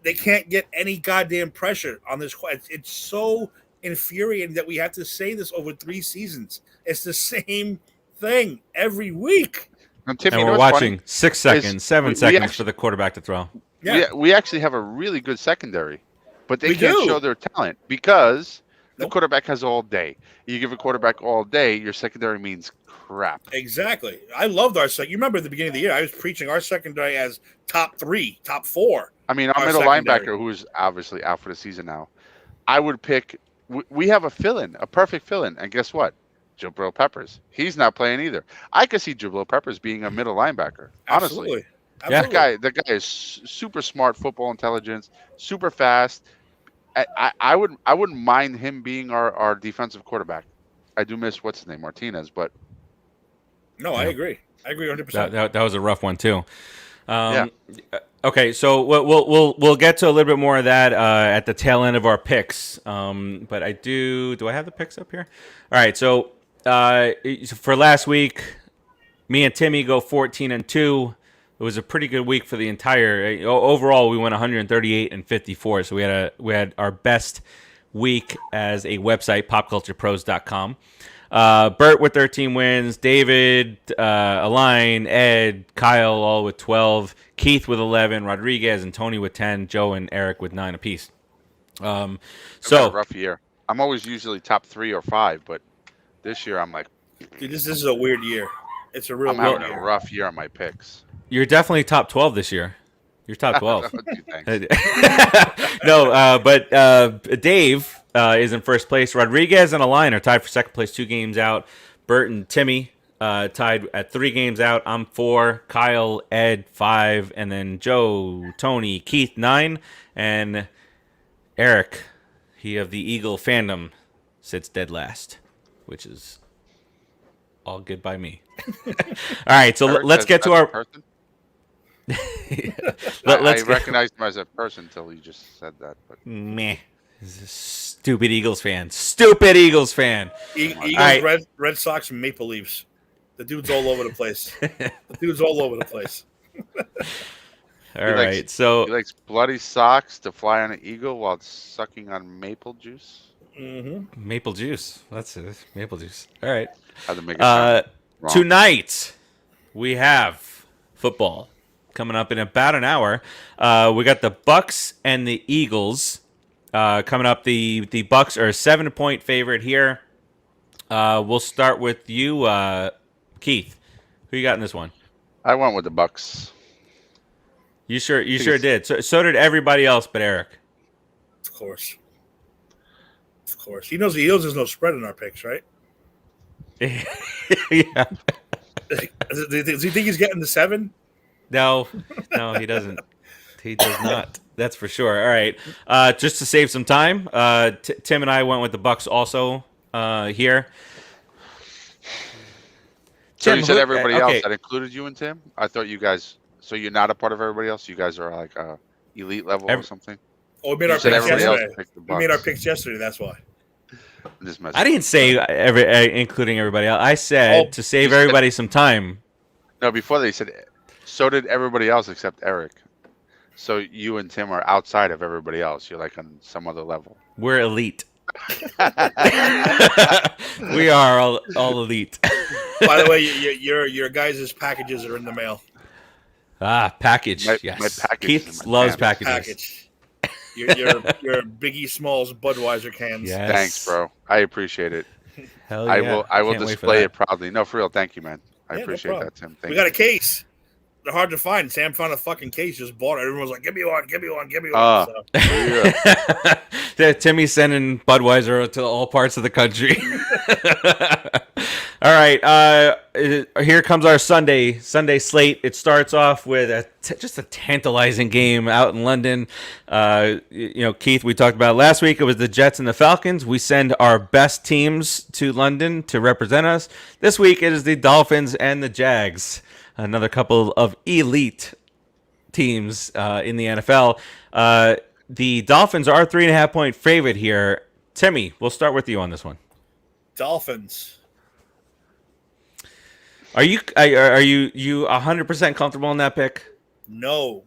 They can't get any goddamn pressure on this. It's so infuriating that we have to say this over 3 seasons. It's the same thing every week. And Tiffany, we're watching 6 seconds, 7 seconds for the quarterback to throw. Yeah, we actually have a really good secondary, but they can't show their talent because the quarterback has all day. You give a quarterback all day, your secondary means crap. Exactly. I loved our secondary. You remember at the beginning of the year, I was preaching our secondary as top 3, top 4. I mean, our middle linebacker, who is obviously out for the season now, I would pick. We have a fill-in, a perfect fill-in, and guess what? Jabril Peppers. He's not playing either. I could see Jabril Peppers being a middle linebacker. Honestly. Absolutely. The guy is super smart, football intelligence, super fast. I wouldn't mind him being our defensive quarterback. I do miss what's his name, Martinez, but No, I agree. I agree 100%. That was a rough one too. yeah. Okay, so we'll get to a little bit more of that at the tail end of our picks. But do I have the picks up here? All right, so for last week, me and Timmy go 14-2. It was a pretty good week for the entire. Overall, we went 138-54. So we had our best week as a website, popculturepros.com. Bert with 13 wins, David, Aline, Ed, Kyle all with 12, Keith with 11, Rodriguez and Tony with 10, Joe and Eric with 9 apiece. A So rough year. I'm always usually top 3 or 5, but this year I'm like, Dude, this is a weird year. It's a real I'm weird having a year. rough year on my picks. you're definitely top 12 this year. You're top 12. Thanks. No, but Dave is in first place. Rodriguez and Aline are tied for second place, 2 games out. Bert and Timmy tied at 3 games out. I'm 4. Kyle, Ed, 5. And then Joe, Tony, Keith, 9. And Eric, he of the Eagle fandom, sits dead last, which is all good by me. All right, so Eric, let's get to that's a our... person? Let's I recognized him as a person until you just said that. But Meh. He's a stupid Eagles fan. Stupid Eagles fan. Eagles, right. Red Sox, and Maple Leafs. The dude's all over the place. All right. So he likes bloody socks to fly on an eagle while sucking on maple juice. maple juice. That's it. Maple juice. All right. Had to make it sound wrong. Tonight we have football coming up in about an hour. We got the Bucks and the Eagles coming up. The Bucks are a 7-point favorite here. We'll start with you, Keith. Who you got in this one? I went with the Bucks. You sure did. So did everybody else but Eric. Of course. He knows there's no spread in our picks, right? Yeah. Does he think he's getting the 7? No, he doesn't. He does not. That's for sure. All right. Just to save some time, Tim and I went with the Bucks also here. So Tim, you said everybody else. okay. That included you and Tim? I thought you guys. So you're not a part of everybody else? You guys are like elite level or something? Oh, we made You our said picks everybody else yesterday. picked the We made our Bucks. picks yesterday. That's why. I'm just messing. I didn't say including everybody else. I said to save everybody some time. No, before they said, so did everybody else except Eric. So you and Tim are outside of everybody else. You're like on some other level. We're elite. We are all elite. By the way, your guys' packages are in the mail. Package. My Yes. package is Keith in my loves pants. packages. Your Biggie Smalls Budweiser cans. Yes. Thanks, bro. I appreciate it. Hell yeah. I will Can't wait for display that. it proudly. No, for real. Thank you, man. I Yeah, no appreciate problem. that, Tim. Thank We got you. a case. They're hard to find. Sam found a fucking case, just bought it. Everyone was like, "Give me one." So. Yeah. Timmy's sending Budweiser to all parts of the country. All right, here comes our Sunday slate. It starts off with just a tantalizing game out in London. Keith, we talked about it last week. It was the Jets and the Falcons. We send our best teams to London to represent us. This week it is the Dolphins and the Jags. Another couple of elite teams in the NFL. The Dolphins are a 3.5-point favorite here. Timmy, we'll start with you on this one. Dolphins. Are you 100% comfortable in that pick? No.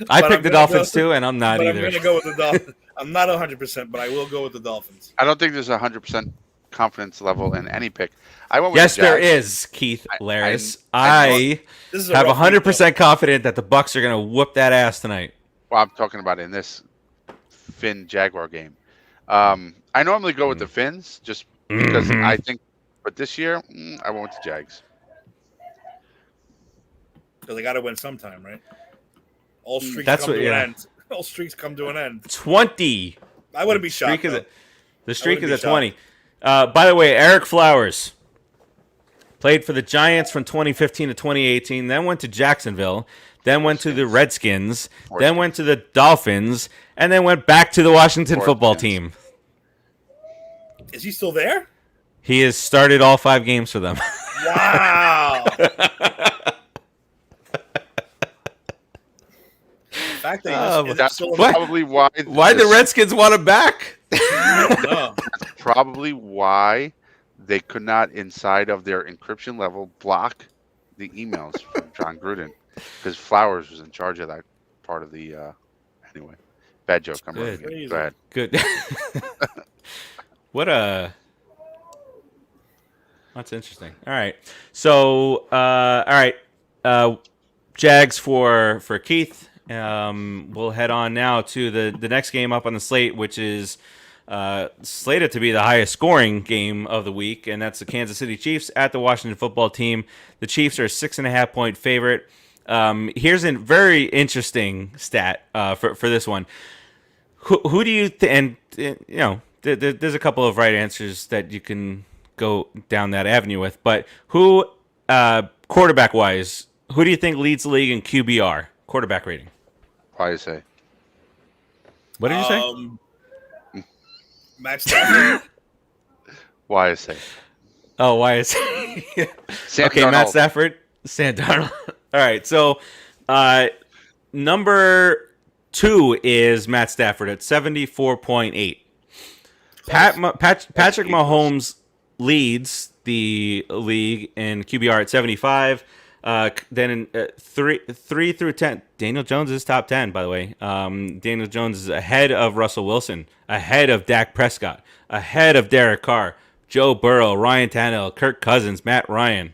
I picked the Dolphins too, and I'm not but either. I'm going to go with the Dolphins. I'm not 100%, but I will go with the Dolphins. I don't think there's 100% confidence level in any pick. I went with Yes, the Jags. there is, Keith Laris. I This is a have rough 100% confident that the Bucks are going to whoop that ass tonight. Well, I'm talking about in this Finn Jaguar game. I normally go with the Finns just because I think, but this year I went with the Jags. Because they got to win sometime, right? All streaks That's come what- to yeah. an end. All streaks come to an end. 20. I wouldn't be shocked. The streak is wouldn't at be 20. By the way, Eric Flowers played for the Giants from 2015 to 2018, then went to Jacksonville, then went to the Redskins, then went to the Dolphins, and then went back to the Washington football team. Is he still there? He has started all 5 games for them. Wow. The fact that he That's still probably why. Why'd the Redskins want him back? no. That's probably why they could not, inside of their encryption level, block the emails from John Gruden, because Flowers was in charge of that part of the. Anyway, bad joke. I'm Good. running it. Go ahead. Good. What a. That's interesting. All right. So, all right. Jags for Keith. We'll head on now to the next game up on the slate, which is slated to be the highest scoring game of the week, and that's the Kansas City Chiefs at the Washington Football Team. The Chiefs are a 6.5-point favorite. Here's a very interesting stat for this one. Who do you and you know there's a couple of right answers that you can go down that avenue with, but who quarterback wise, who do you think leads the league in QBR quarterback rating? Why you say? What did you say? Matt Stafford. Why I say? Oh, why is okay? Darnold. Matt Stafford, Sam Darnold. All right, so number 2 is Matt Stafford at 74.8. Patrick Mahomes leads the league in QBR at 75. Then in 3 through 10, Daniel Jones is top 10, by the way. Daniel Jones is ahead of Russell Wilson, ahead of Dak Prescott, ahead of Derek Carr, Joe Burrow, Ryan Tannehill, Kirk Cousins, Matt Ryan,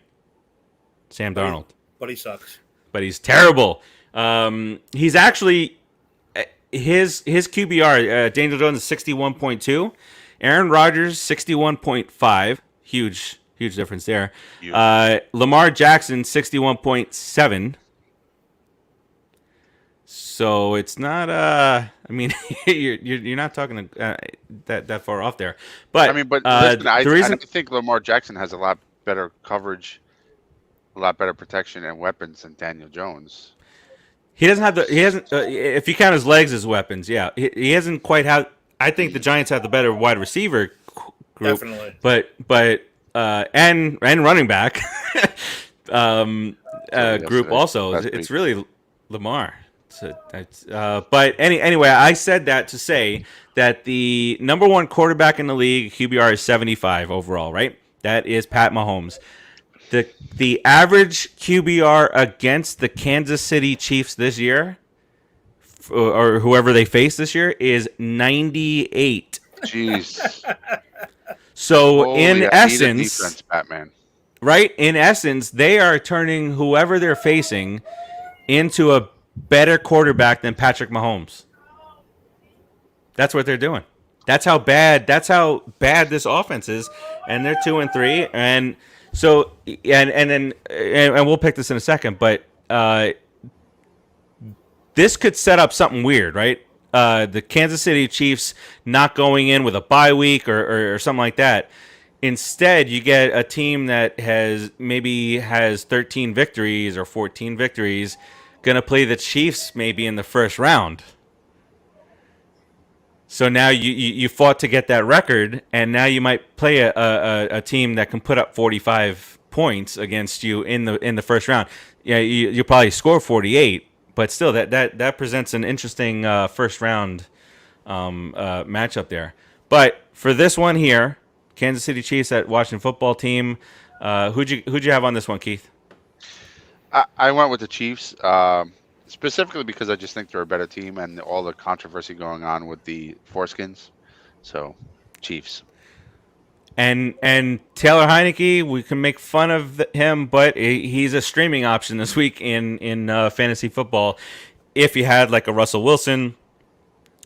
Sam Darnold. But he sucks. But he's terrible. He's actually his QBR. Daniel Jones is 61.2, Aaron Rodgers 61.5. Huge difference there. Lamar Jackson 61.7. So it's not. I mean, you're not talking that far off there. But I mean, but listen, I reason think Lamar Jackson has a lot better coverage, a lot better protection and weapons than Daniel Jones. he doesn't have he hasn't. If you count his legs as weapons, yeah, he hasn't quite had. I think the Giants have the better wide receiver group, Definitely. but and running back group also. It's really Lamar. But anyway, I said that to say that the number 1 quarterback in the league QBR is 75 overall, right? That is Pat Mahomes. The average QBR against the Kansas City Chiefs this year, or whoever they face this year, is 98. Jeez. So in essence, defense, Batman. right? In essence, they are turning whoever they're facing into a better quarterback than Patrick Mahomes. That's what they're doing. That's how bad this offense is, and they're 2-3, and so and we'll pick this in a second, but this could set up something weird, right? The Kansas City Chiefs not going in with a bye week or something like that. Instead, you get a team that has 13 victories or 14 victories, going to play the Chiefs maybe in the first round. So now you fought to get that record, and now you might play a team that can put up 45 points against you in the first round. Yeah, you probably score 48. But still, that presents an interesting first round matchup there. But for this one here, Kansas City Chiefs at Washington Football Team, who'd you have on this one, Keith? I went with the Chiefs, specifically because I just think they're a better team and all the controversy going on with the foreskins. So, Chiefs. And Taylor Heineke, we can make fun of him, but he's a streaming option this week in fantasy football. If you had like a Russell Wilson,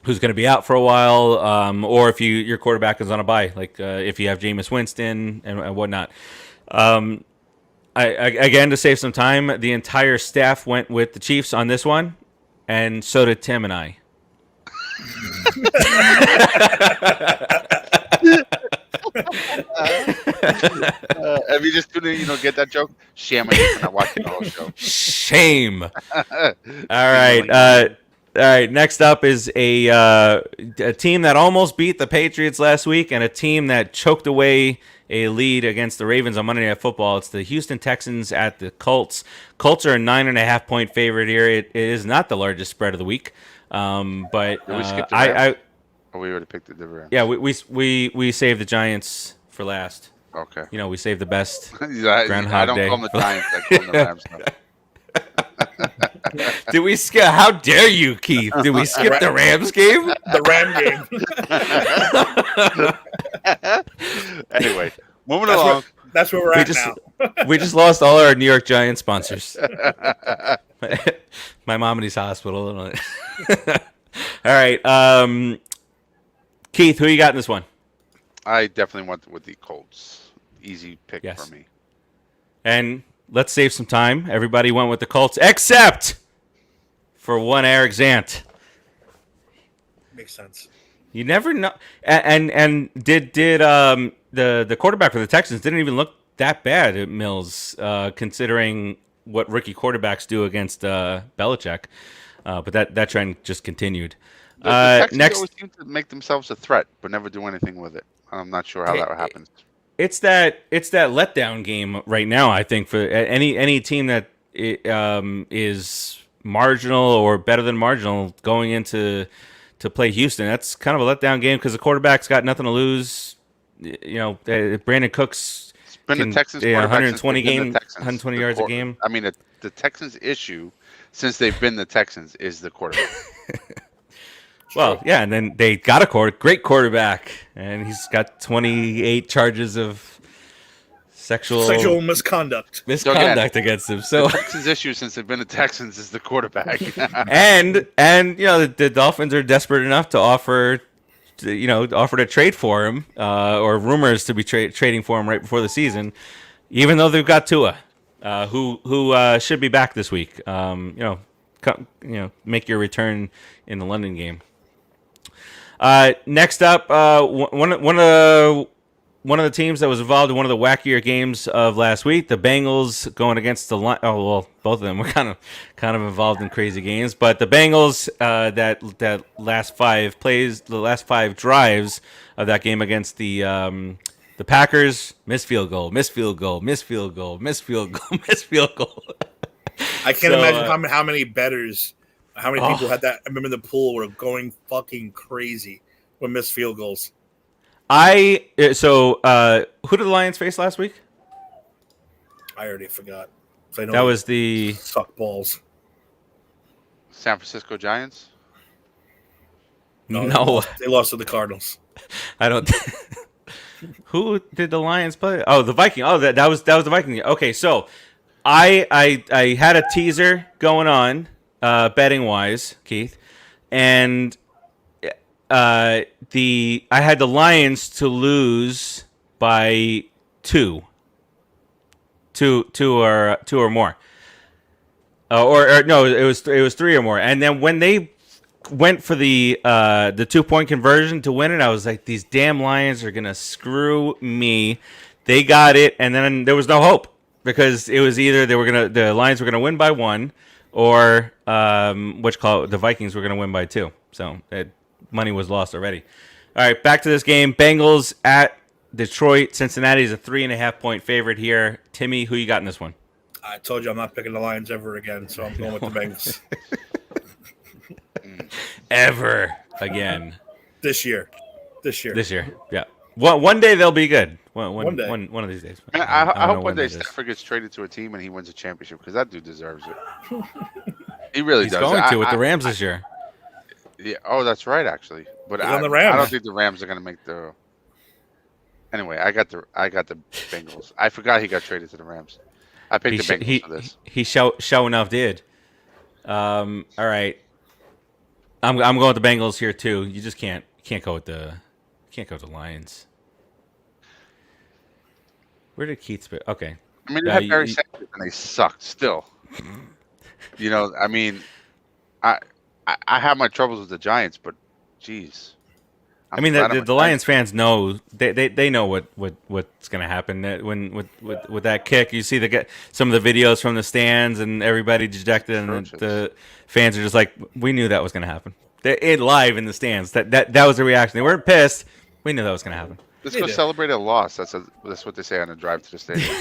who's going to be out for a while, or if your quarterback is on a bye, like if you have Jameis Winston and whatnot. Again, to save some time, the entire staff went with the Chiefs on this one, and so did Tim and I. If you just tuned in, you don't get that joke. Shame on you for not watching the whole show. Shame. All right. Next up is a team that almost beat the Patriots last week, and a team that choked away a lead against the Ravens on Monday Night Football. It's the Houston Texans at the Colts. Colts are a 9.5-point favorite here. It is not the largest spread of the week, but Did we skip the Rams? I We already picked the Rams. yeah, we saved the Giants for last. Okay. We saved the best I Groundhog don't Day. call them the Giants. I call them the Rams. No. Did we skip? How dare you, Keith? Did we skip the Rams game? The Ram game. Anyway, moving along. That's where we're at now. We just lost all our New York Giants sponsors. My Maimonides Hospital. All right. Keith, who you got in this one? I definitely went with the Colts. Easy pick for me. And let's save some time. Everybody went with the Colts, except for one Eric Zant. Makes sense. You never know. And did the quarterback for the Texans didn't even look that bad at Mills, considering what rookie quarterbacks do against Belichick. But that trend just continued. The Texans always seem to make themselves a threat, but never do anything with it. I'm not sure how that happens. It's that letdown game right now. I think for any team that is marginal or better than marginal going into to play Houston, that's kind of a letdown game because the quarterback's got nothing to lose. Brandon Cooks It's been the Texans 120 120 yards a game. I mean, the Texans' issue since they've been the Texans is the quarterback. Well, yeah, and then they got a great quarterback, and he's got 28 charges of sexual misconduct against him. So the Texans' issue since they've been the Texans is the quarterback. and the Dolphins are desperate enough to offer to trade for him, or rumors to be trading for him right before the season, even though they've got Tua, who should be back this week. Make your return in the London game. Next up, one of the teams that was involved in one of the wackier games of last week, the Bengals going against the Lions. Oh well, both of them were kind of involved in crazy games, but the Bengals that last 5 plays, the last 5 drives of that game against the Packers, missed field goal. I can't imagine how many bettors. How many people had that? I remember the pool were going fucking crazy with missed field goals. Who did the Lions face last week? I already forgot. That was the suck balls. San Francisco Giants? No. They lost to the Cardinals. I don't. Who did the Lions play? Oh, the Viking. Oh, that was the Viking. Okay, so I had a teaser going on. Betting wise, Keith, and I had the Lions to lose by 2 or more, or no, it was 3 or more. And then when they went for the 2-point conversion to win it, I was like, these damn Lions are gonna screw me. They got it, and then there was no hope because it was either the Lions were gonna win by 1. Or the Vikings were going to win by 2. So money was lost already. All right, back to this game. Bengals at Detroit. Cincinnati is a 3.5-point favorite here. Timmy, who you got in this one? I told you I'm not picking the Lions ever again, so I'm going with the Bengals. Ever again. This year, yeah. One day they'll be good. One day. One of these days. Man, I hope one day Stafford gets traded to a team and he wins a championship because that dude deserves it. He really He's does. He's going to with the Rams this year. Yeah. Oh, that's right, actually. But I don't think the Rams are going to make the. Anyway, I got the Bengals. I forgot he got traded to the Rams. I picked the Bengals for this. He show enough did. All right. I'm going with the Bengals here too. You just can't go with the Lions. Where did Keith spit? Okay. I mean, they had Barry Sanders and they sucked still. I mean, I have my troubles with the Giants, but geez. I mean, the Lions fans know they know what's going to happen. When with that kick, you see some of the videos from the stands and everybody dejected, and the fans are just like, we knew that was going to happen. It live in the stands. That was the reaction. They weren't pissed. We knew that was going to happen. Let's They go do. celebrate a loss. That's what they say on the drive to the stadium.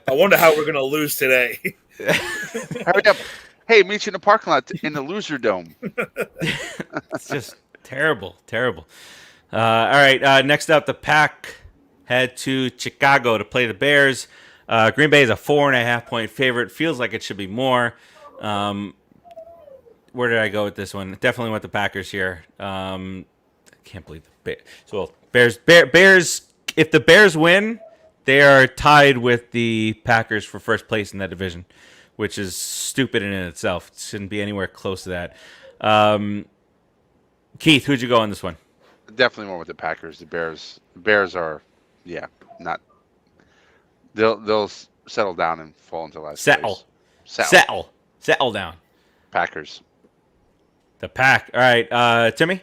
I wonder how we're gonna lose today. Hurry up! Hey, meet you in the parking lot in the loser dome. It's just terrible, terrible. All right, next up, the Pack head to Chicago to play the Bears. Green Bay is a 4.5-point favorite. Feels like it should be more. Where did I go with this one? Definitely went the Packers here. I can't believe the Bears. So Bears. If the Bears win, they are tied with the Packers for first place in that division, which is stupid in itself. It shouldn't be anywhere close to that. Keith, who'd you go on this one? Definitely went with the Packers. The Bears are, not. They'll settle down and fall into last place. Settle down. Packers. The Pack. All right, Timmy.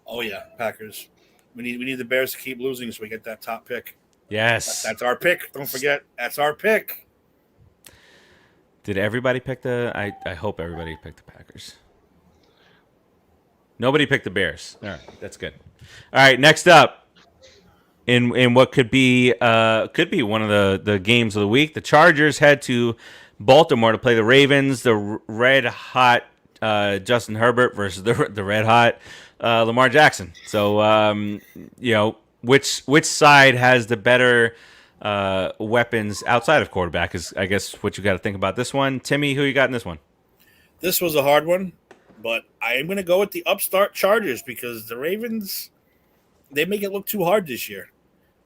Oh yeah, Packers. We need the Bears to keep losing so we get that top pick. Yes. That's our pick. Don't forget, that's our pick. Did everybody pick the? I hope everybody picked the Packers. Nobody picked the Bears. All right, that's good. All right, next up, in what could be one of the games of the week, the Chargers head to Baltimore to play the Ravens. The red hot Justin Herbert versus the red hot Lamar Jackson. So which side has the better weapons outside of quarterback is, I guess, what you got to think about this one. Timmy, who you got in this one? This was a hard one, but I am going to go with the upstart Chargers because the Ravens, they make it look too hard this year.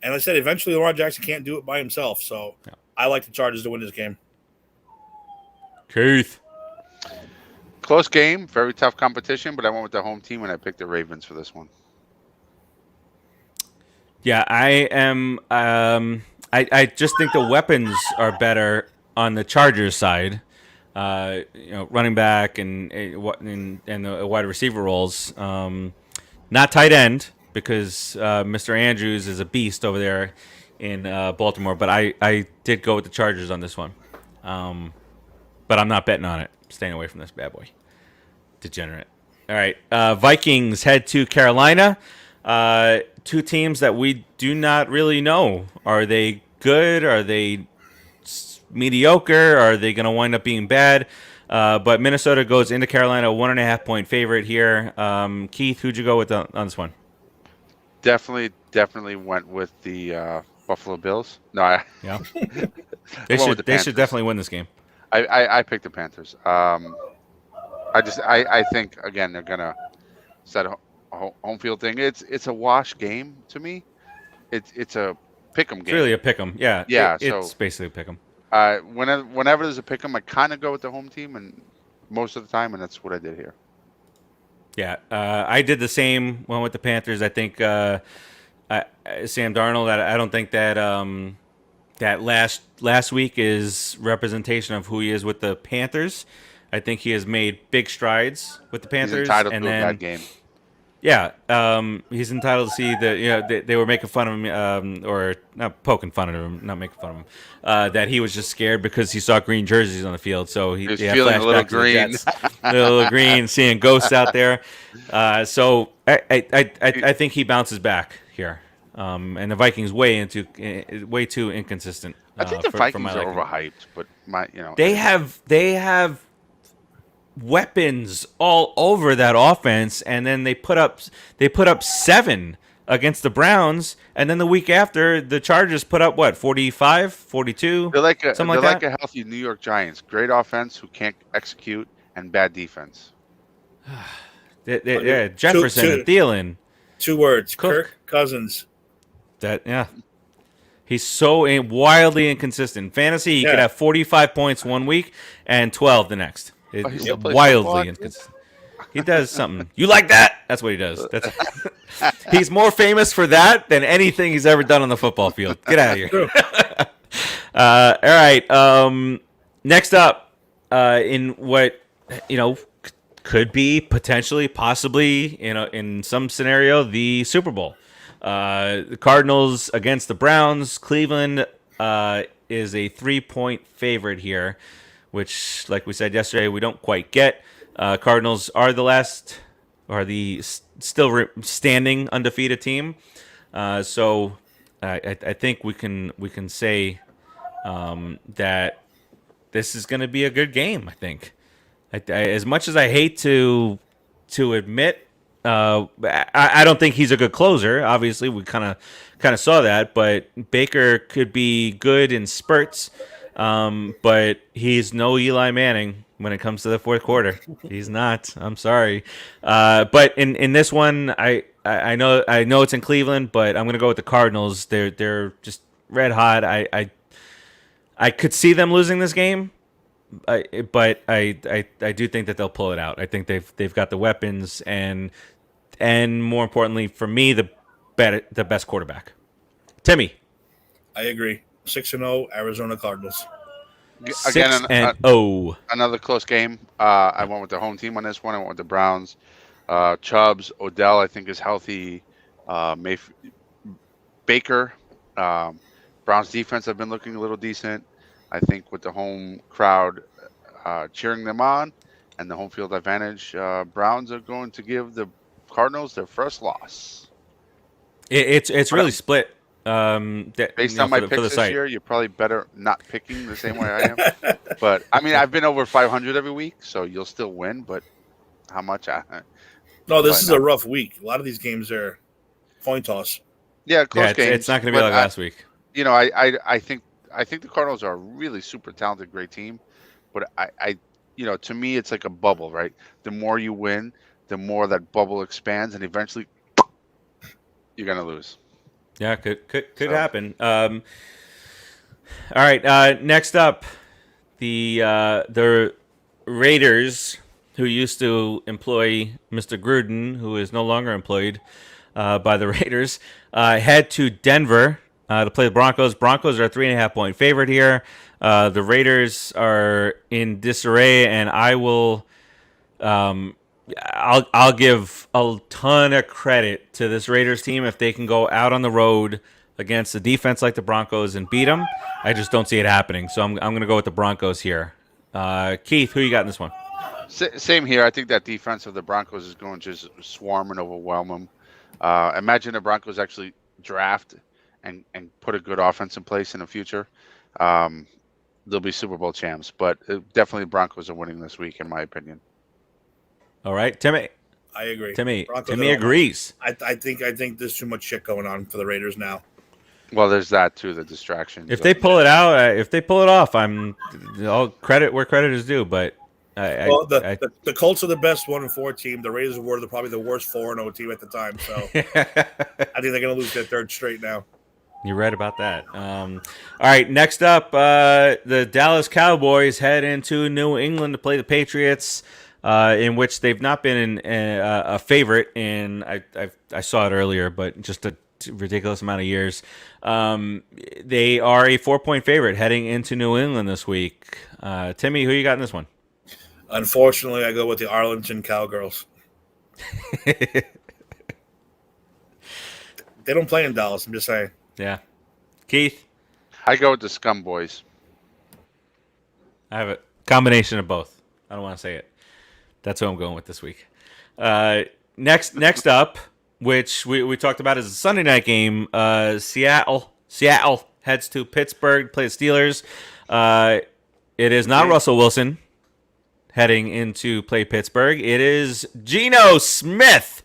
And like I said, eventually Lamar Jackson can't do it by himself. So I like the Chargers to win this game. Keith. Close game, very tough competition, but I went with the home team and I picked the Ravens for this one. Yeah, I am. I just think the weapons are better on the Chargers side. Running back and the wide receiver roles. Not tight end because Mr. Andrews is a beast over there in Baltimore. But I did go with the Chargers on this one. But I'm not betting on it. Staying away from this bad boy. Degenerate. All right. Vikings head to Carolina. Two teams that we do not really know. Are they good? Are they mediocre? Are they going to wind up being bad? But Minnesota goes into Carolina, 1.5-point favorite here. Keith, who'd you go with on this one? Definitely went with the Buffalo Bills. No, yeah, they should definitely win this game. I picked the Panthers. I think again they're gonna set a home field thing. It's a wash game to me. It's a pick'em game. It's really a pick'em. Yeah. It's basically a pick'em. Whenever there's a pick'em, I kind of go with the home team, and most of the time, and that's what I did here. Yeah, I did the same one with the Panthers. I think Sam Darnold. I don't think that that last week is representation of who he is with the Panthers. I think he has made big strides with the Panthers. He's entitled to a bad game. Yeah, he's entitled to see that. They were making fun of him, or not poking fun at him, not making fun of him. That he was just scared because he saw green jerseys on the field, so he had feeling a little green, a little green, seeing ghosts out there. So I think he bounces back here, and the Vikings way too inconsistent. I think the Vikings are overhyped, but they have weapons all over that offense, and then they put up 7 against the Browns, and then the week after the Chargers put up 45, 42. They're like a healthy New York Giants. Great offense who can't execute, and bad defense. Jefferson and Thielen. 2 words: Kirk Cousins. He's so wildly inconsistent. Fantasy, he could have 45 points one week and 12 the next. It's wildly inconsistent. He does something. You like that? That's what he does. He's more famous for that than anything he's ever done on the football field. Get out of here. All right. Next up, in what could be potentially, possibly, in some scenario, the Super Bowl. The Cardinals against the Browns. Cleveland is a 3-point favorite here, which, like we said yesterday, we don't quite get. Cardinals are the last are the still standing undefeated team. So I think we can say that this is going to be a good game. I think, as much as I hate to admit, I don't think he's a good closer. Obviously, we kind of saw that, but Baker could be good in spurts. But he's no Eli Manning when it comes to the fourth quarter. He's not. I'm sorry. But in this one, I know it's in Cleveland, but I'm gonna go with the Cardinals. They're just red hot. I could see them losing this game, but I do think that they'll pull it out. I think they've got the weapons and more importantly for me the best quarterback. Timmy. I agree. 6-0 Arizona Cardinals. Again, 6-0. Another close game. I went with the home team on this one. I went with the Browns. Chubbs, Odell, I think is healthy. Baker, Browns defense have been looking a little decent. I think with the home crowd cheering them on and the home field advantage, Browns are going to give the Cardinals their first loss. It's really split. Based on my picks this year, you're probably better not picking the same way I am. But I mean, I've been over 500 every week, so you'll still win. But how much? No, this is a rough week. A lot of these games are coin toss. Yeah, close games. It's not going to be like last week. You know, I think the Cardinals are a really super talented, great team. But to me, it's like a bubble, right? The more you win, the more that bubble expands, and eventually, you're going to lose. Yeah, could happen. All right, next up, the Raiders, who used to employ Mr. Gruden, who is no longer employed by the Raiders, head to Denver to play the Broncos. Broncos are a 3.5-point favorite here. The Raiders are in disarray, and I will. I'll give a ton of credit to this Raiders team if they can go out on the road against a defense like the Broncos and beat them. I just don't see it happening, so I'm going to go with the Broncos here. Keith, who you got in this one? Same here. I think that defense of the Broncos is going to just swarm and overwhelm them. Imagine the Broncos actually draft and put a good offense in place in the future. They'll be Super Bowl champs, but definitely Broncos are winning this week, in my opinion. All right, Timmy. I agree. Timmy agrees. I think there's too much shit going on for the Raiders now. Well, there's that too, the distractions. If they pull it out, if they pull it off, I'll credit where credit is due. But the Colts are the best 1-4 team. The Raiders were probably the worst 4-0 team at the time. So I think they're going to lose their third straight now. You're right about that. All right, next up, the Dallas Cowboys head into New England to play the Patriots. In which they've not been a favorite in, I saw it earlier, but just a ridiculous amount of years. They are a 4-point favorite heading into New England this week. Timmy, who you got in this one? Unfortunately, I go with the Arlington Cowgirls. They don't play in Dallas, I'm just saying. Yeah. Keith? I go with the Scum Boys. I have a combination of both. I don't want to say it. That's who I'm going with this week. Next up, which we talked about, is a Sunday night game. Seattle heads to Pittsburgh to play the Steelers. It is not Russell Wilson heading into play Pittsburgh. It is Geno Smith.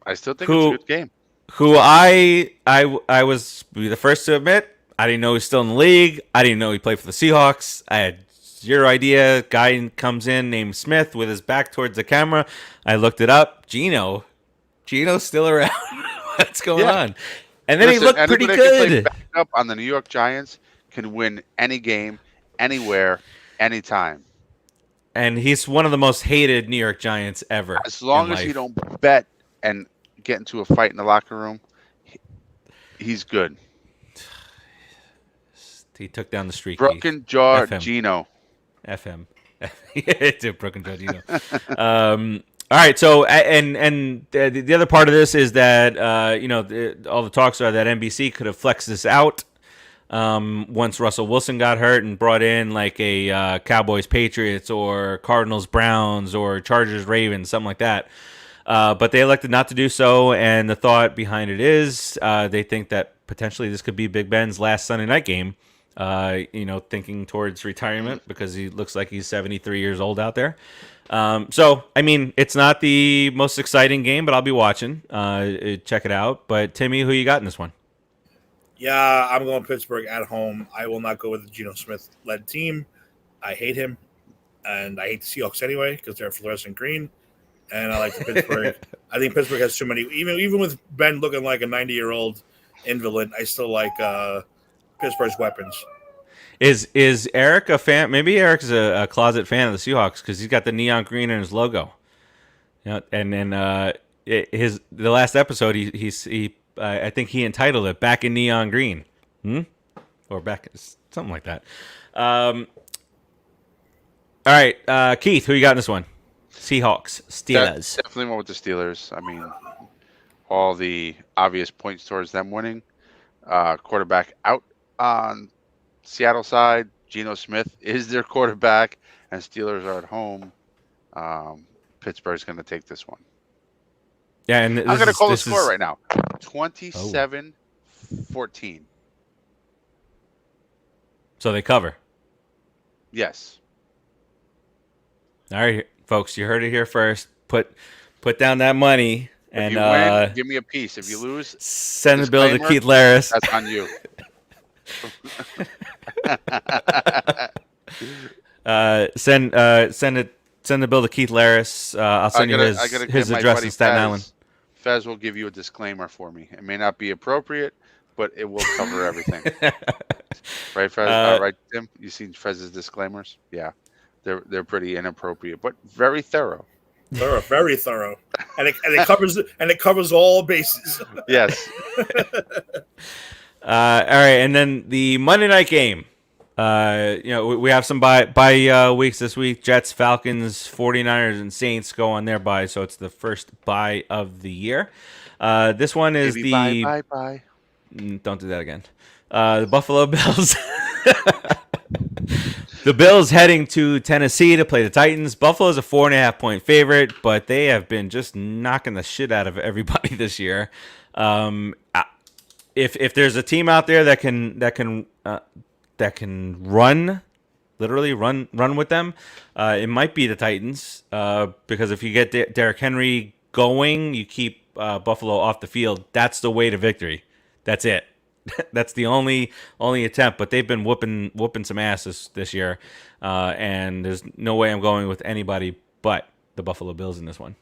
I still think it's a good game. Who I was the first to admit, I didn't know he was still in the league. I didn't know he played for the Seahawks. I had zero idea. Guy comes in named Smith with his back towards the camera. I looked it up. Geno's still around. What's going on? And then he looked pretty good. Back up on the New York Giants can win any game, anywhere, anytime. And he's one of the most hated New York Giants ever. As long as you don't bet and get into a fight in the locker room, he's good. He took down the streak. Broken jaw Geno. FM. It's a broken jaw Geno. All right, so and the other part of this is that all the talks are that NBC could have flexed this out once Russell Wilson got hurt and brought in like a Cowboys Patriots or Cardinals Browns or Chargers Ravens, something like that. But they elected not to do so, and the thought behind it is they think that potentially this could be Big Ben's last Sunday night game. Thinking towards retirement because he looks like he's 73 years old out there. So, I mean, it's not the most exciting game, but I'll be watching. Check it out. But, Timmy, who you got in this one? Yeah, I'm going Pittsburgh at home. I will not go with the Geno Smith-led team. I hate him, and I hate the Seahawks anyway because they're fluorescent green. And I like the Pittsburgh. I think Pittsburgh has too many. Even with Ben looking like a 90-year-old invalid, I still like Pittsburgh's weapons. Is Eric a fan? Maybe Eric's a closet fan of the Seahawks because he's got the neon green in his logo. And then the last episode he I think he entitled it "Back in Neon Green," or back something like that. All right, Keith, who you got in this one? Seahawks, Steelers. Definitely went with the Steelers. I mean, all the obvious points towards them winning. Quarterback out on Seattle side. Geno Smith is their quarterback, and Steelers are at home. Pittsburgh's going to take this one. Yeah, and I'm going to call the score right now. 27-14. So they cover. Yes. All right, folks, you heard it here first. Put down that money and if you win, give me a piece. If you lose, send the bill to Keith Larris. That's on you. Send the bill to Keith Larris. I'll send you his address in Staten Island. Fez will give you a disclaimer for me. It may not be appropriate, but it will cover everything. Right, Fez? Right, Tim? You seen Fez's disclaimers? Yeah, they're pretty inappropriate, but very thorough. Very thorough, and it covers all bases. Yes. All right, and then the Monday night game. We have some bye weeks this week. Jets, Falcons, 49ers, and Saints go on their bye, so it's the first bye of the year. This one is Maybe bye. Don't do that again. The Buffalo Bills. The Bills heading to Tennessee to play the Titans. Buffalo's a 4.5-point favorite, but they have been just knocking the shit out of everybody this year. If there's a team out there that can literally run with them, it might be the Titans. Because if you get Derrick Henry going, you keep Buffalo off the field. That's the way to victory. That's it. That's the only attempt. But they've been whooping some asses this year, and there's no way I'm going with anybody but the Buffalo Bills in this one.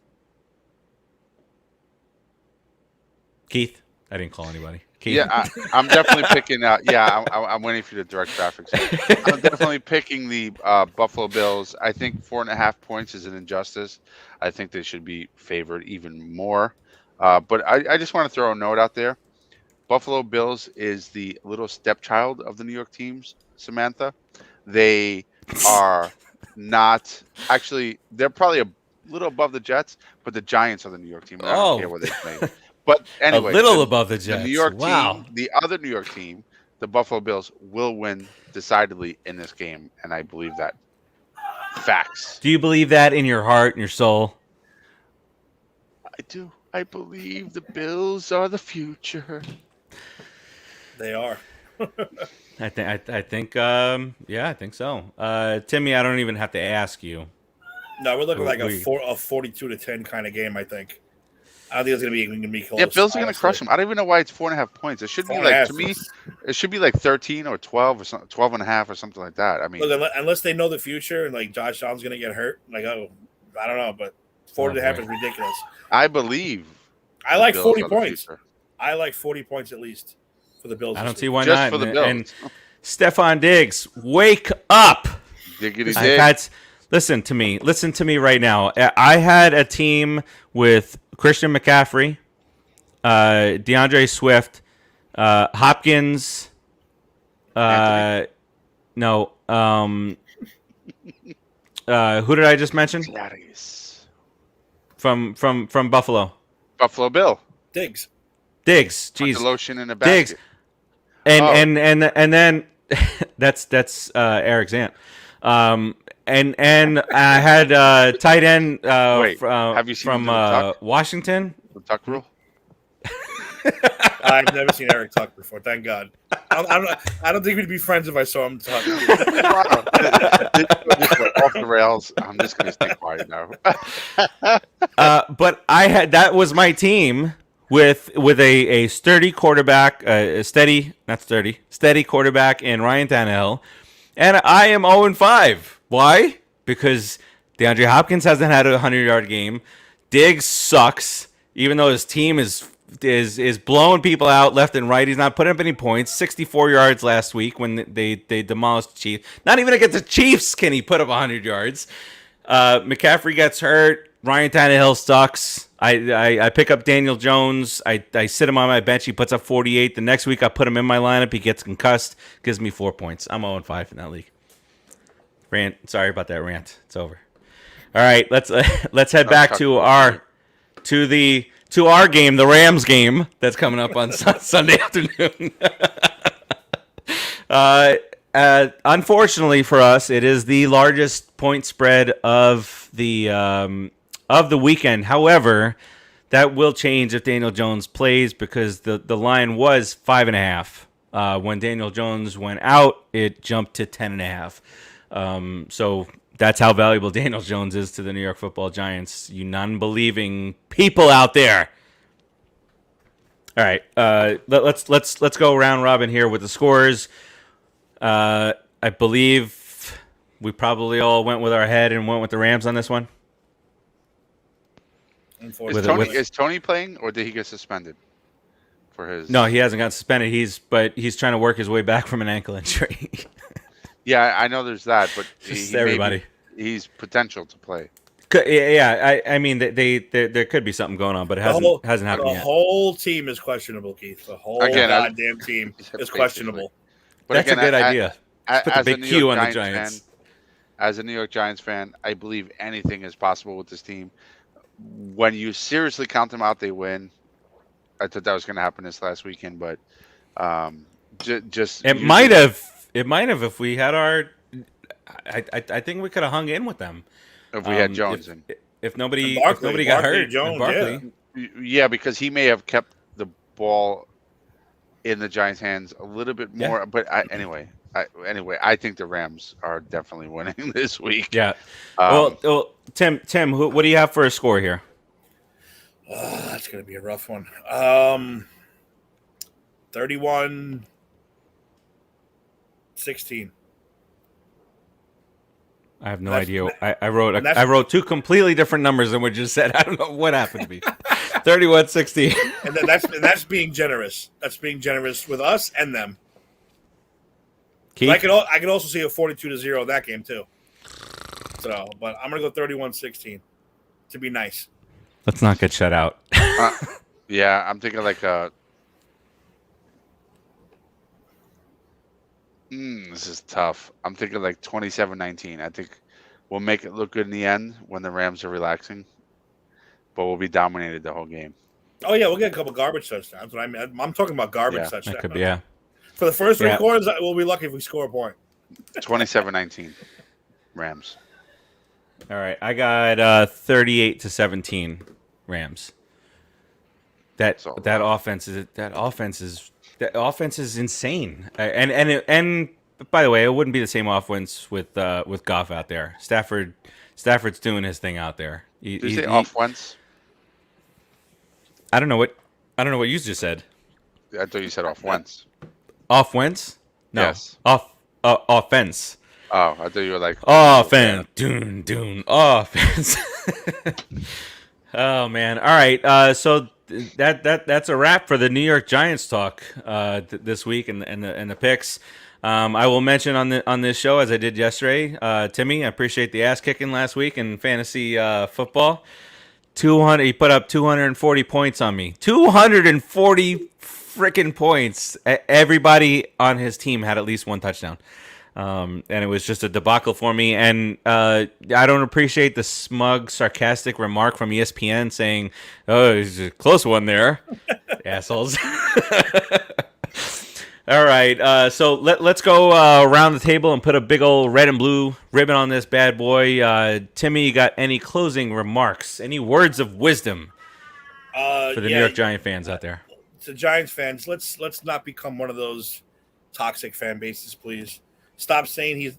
Keith, I didn't call anybody. Keith. Yeah, I'm definitely picking. I'm waiting for you to direct traffic. So I'm definitely picking the Buffalo Bills. I think 4.5 points is an injustice. I think they should be favored even more. But I just want to throw a note out there. Buffalo Bills is the little stepchild of the New York teams, Samantha. They are not actually. They're probably a little above the Jets, but the Giants are the New York team. I don't care where they play. But anyway, a little above the Jets. The New York wow. team, the other New York team, the Buffalo Bills, will win decidedly in this game, and I believe that. Facts. Do you believe that in your heart and your soul? I do. I believe the Bills are the future. They are. I think I think so. Timmy, I don't even have to ask you. No, we're looking like a 42-10 kind of game, I think. I don't think it's going to be close. Yeah, Bills are going to crush them. I don't even know why it's 4.5 points. It should be to me, it should be like 13 or 12 or something, 12.5 or something like that. I mean, look, unless they know the future and like Josh Allen's going to get hurt, I don't know, but 4.5 is ridiculous. I believe. I like 40 points. I like 40 points at least for the Bills. I don't see why just not. For the Bills. And Stephon Diggs, wake up! Diggity dig. Listen to me right now. I had a team with Christian McCaffrey, DeAndre Swift, Hopkins. Who did I just mention? From Buffalo. Buffalo Bill. Diggs. Jeez. The lotion in a basket. Diggs. And then that's Eric's aunt. And I had tight end Wait, have you seen from him do the tuck? Washington. The tuck rule? I've never seen Eric Tuck before. Thank God. I don't think we'd be friends if I saw him tuck. Wow. This went off the rails. I'm just going to stay quiet now. But that was my team with a sturdy quarterback, steady quarterback in Ryan Tannehill, and I am 0-5. Why? Because DeAndre Hopkins hasn't had a 100-yard game. Diggs sucks, even though his team is blowing people out left and right. He's not putting up any points. 64 yards last week when they demolished the Chiefs. Not even against the Chiefs can he put up 100 yards. McCaffrey gets hurt. Ryan Tannehill sucks. I pick up Daniel Jones. I sit him on my bench. He puts up 48. The next week I put him in my lineup. He gets concussed. Gives me 4 points. I'm 0-5 in that league. Rant. Sorry about that rant. It's over. All right, let's head back to our game, the Rams game that's coming up on Sunday afternoon. Unfortunately for us, it is the largest point spread of the weekend. However, that will change if Daniel Jones plays because the line was 5.5. When Daniel Jones went out, it jumped to 10.5. So that's how valuable Daniel Jones is to the New York Football Giants. You non-believing people out there. All right, let's go round robin here with the scores. I believe we probably all went with our head and went with the Rams on this one. Is Tony playing, or did he get suspended for his? No, he hasn't gotten suspended. He's trying to work his way back from an ankle injury. Yeah, I know there's that, but everybody. He's potential to play. Yeah, I mean, there could be something going on, but it hasn't happened yet. The whole team is questionable, Keith. The whole goddamn team is questionable. But that's again, a good idea. Let's put the big Q on the Giants. As a New York Giants fan, I believe anything is possible with this team. When you seriously count them out, they win. I thought that was going to happen this last weekend, but it might have if we had our. I think we could have hung in with them if we had Jones if nobody got hurt. Jones, yeah, because he may have kept the ball in the Giants' hands a little bit more. Yeah. But anyway, I think the Rams are definitely winning this week. Yeah. Well, Tim, what do you have for a score here? That's going to be a rough one. 31-16. I have no idea. I wrote two completely different numbers than what you just said. I don't know what happened to me. 31-16. And that's being generous. That's being generous with us and them. Keith? I could also see a 42-0 in that game too. So, but I'm gonna go 31-16 to be nice. Let's not get shut out. Yeah, I'm thinking like this is tough. I'm thinking like 27-19. I think we'll make it look good in the end when the Rams are relaxing, but we'll be dominated the whole game. Oh yeah, we'll get a couple garbage touchdowns. But I'm talking about garbage touchdowns. That could be, yeah. For the first three quarters, we'll be lucky if we score a point. 27-19, Rams. All right, I got 38-17, Rams. That offense is insane. And by the way, it wouldn't be the same offense with Goff out there. Stafford's doing his thing out there. Did you say offense? I don't know what you just said. I thought you said offense. Offense? No. Yes. Offense. Oh, I thought you were like offense. Dune. Offense. Oh man. All right. So that's a wrap for the New York Giants talk this week and the picks. I will mention on this show, as I did yesterday, Timmy, I appreciate the ass kicking last week in fantasy football. He put up 240 points on me. 240 freaking points. Everybody on his team had at least one touchdown. And it was just a debacle for me. And I don't appreciate the smug, sarcastic remark from ESPN saying, "Oh, it's a close one there." Assholes. All right, so let's go around the table and put a big old red and blue ribbon on this bad boy. Timmy, you got any closing remarks? Any words of wisdom for the New Yeah, York Giant fans out there? to Giants fans, let's not become one of those toxic fan bases, please. Stop saying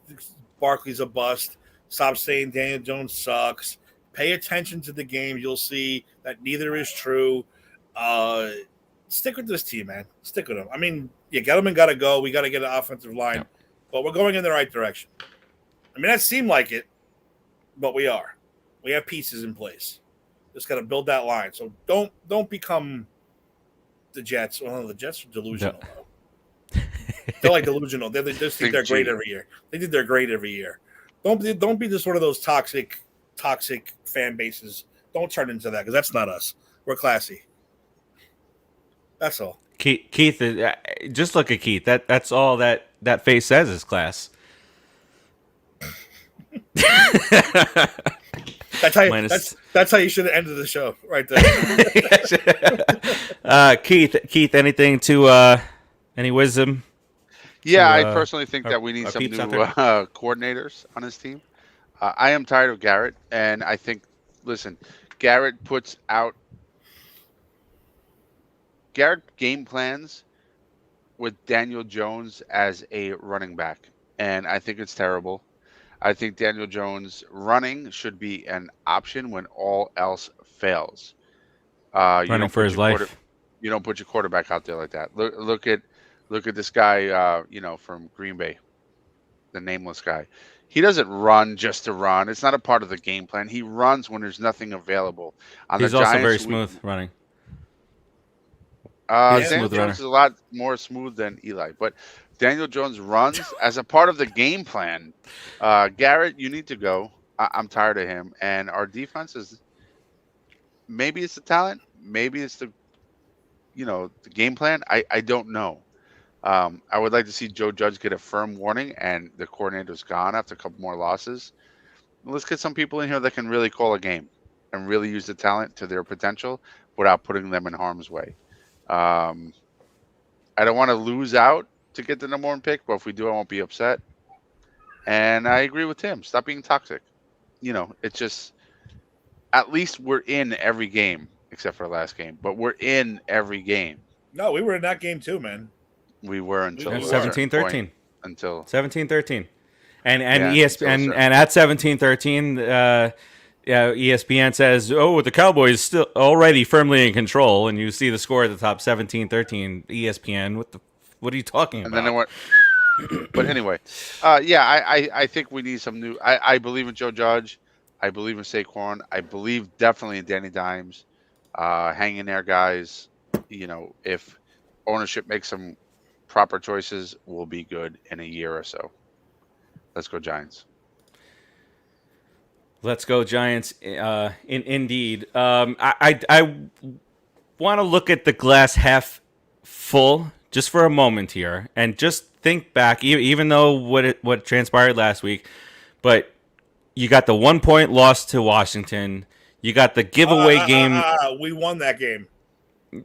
Barkley's a bust. Stop saying Daniel Jones sucks. Pay attention to the game. You'll see that neither is true. Stick with this team, man. Stick with them. I mean, yeah, Gettleman got to go. We got to get an offensive line, Yep. but we're going in the right direction. I mean, that seemed like it, but we are. We have pieces in place. Just got to build that line. So don't become the Jets. Well, the Jets are delusional. They're like delusional. They just think they're great every year. They think they're great every year. Don't be just one of those toxic fan bases. Don't turn into that because that's not us. We're classy. That's all. Keith, just look at Keith. That's all that face says is class. That's how you should have ended the show right there. Keith, anything to any wisdom? Yeah, I personally think that we need some new coordinators on his team. I am tired of Garrett, and I think, listen, Garrett game plans with Daniel Jones as a running back, and I think it's terrible. I think Daniel Jones running should be an option when all else fails. Running for his life. You don't put your quarterback out there like that. Look at this guy, from Green Bay, the nameless guy. He doesn't run just to run. It's not a part of the game plan. He runs when there's nothing available. He's also very smooth running. Daniel Jones is a lot more smooth than Eli, but Daniel Jones runs as a part of the game plan. Garrett, you need to go. I'm tired of him. And our defense is, maybe it's the talent, maybe it's the game plan. I don't know. I would like to see Joe Judge get a firm warning and the coordinator's gone after a couple more losses. Let's get some people in here that can really call a game and really use the talent to their potential without putting them in harm's way. I don't want to lose out to get the number one pick, but if we do, I won't be upset. And I agree with Tim. Stop being toxic. It's just, at least we're in every game except for the last game, but we're in every game. No, we were in that game too, man. We were until 17-13. Until 17-13. And ESPN and at 17-13, ESPN says, the Cowboys still already firmly in control, and you see the score at the top, 17-13. ESPN, what are you talking about? And then it went. But anyway, I think we need some new. I believe in Joe Judge. I believe in Saquon. I believe definitely in Danny Dimes. Hang in there, guys. If ownership makes some proper choices, we'll be good in a year or so. Let's go Giants. Let's go Giants. Indeed. I want to look at the glass half full just for a moment here and just think back, even though what transpired last week, but you got the 1 point loss to Washington. You got the giveaway game. We won that game.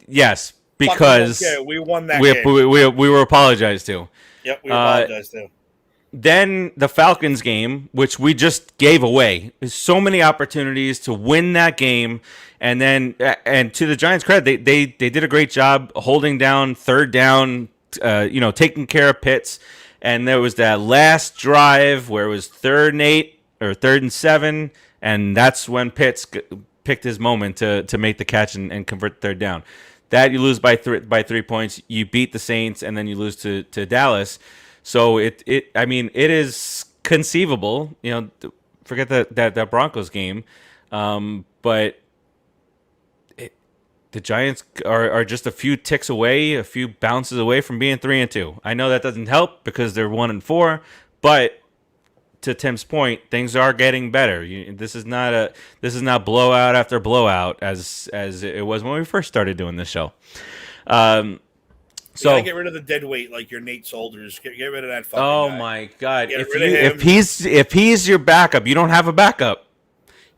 Yes, because we won that game. We were apologized to. Yep, we apologized to. Then the Falcons game, which we just gave away. There's so many opportunities to win that game. And then, and to the Giants' credit, they did a great job holding down third down, taking care of Pitts. And there was that last drive where it was 3rd and 8 or 3rd and 7. And that's when Pitts picked his moment to make the catch and convert third down. That you lose by 3 points. You beat the Saints, and then you lose to Dallas. So it is conceivable. Forget that Broncos game, but the Giants are just a few ticks away, a few bounces away from being 3-2. I know that doesn't help because they're 1-4, but to Tim's point, things are getting better. This is not blowout after blowout as it was when we first started doing this show. So get rid of the dead weight like your Nate Soldiers. Get rid of that fucking guy. My God! If he's your backup, you don't have a backup.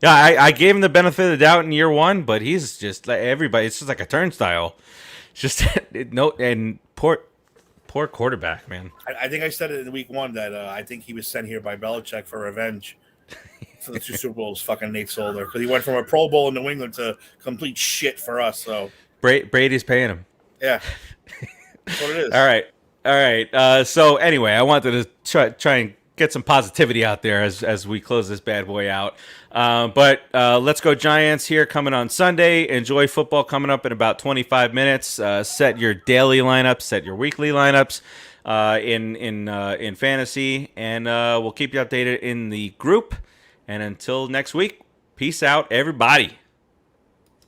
Yeah, I gave him the benefit of the doubt in year 1, but he's just like everybody. It's just like a turnstile. It's just no and poor Poor quarterback, man. I think I said it in week 1 that I think he was sent here by Belichick for revenge for the 2 Super Bowls. Fucking Nate Solder, because he went from a Pro Bowl in New England to complete shit for us. So Brady's paying him. yeah, that's what it is. All right. So anyway, I wanted to try and get some positivity out there as we close this bad boy out. But let's go Giants here coming on Sunday. Enjoy football coming up in about 25 minutes. Set your daily lineups, set your weekly lineups in fantasy, and we'll keep you updated in the group. And until next week, peace out, everybody.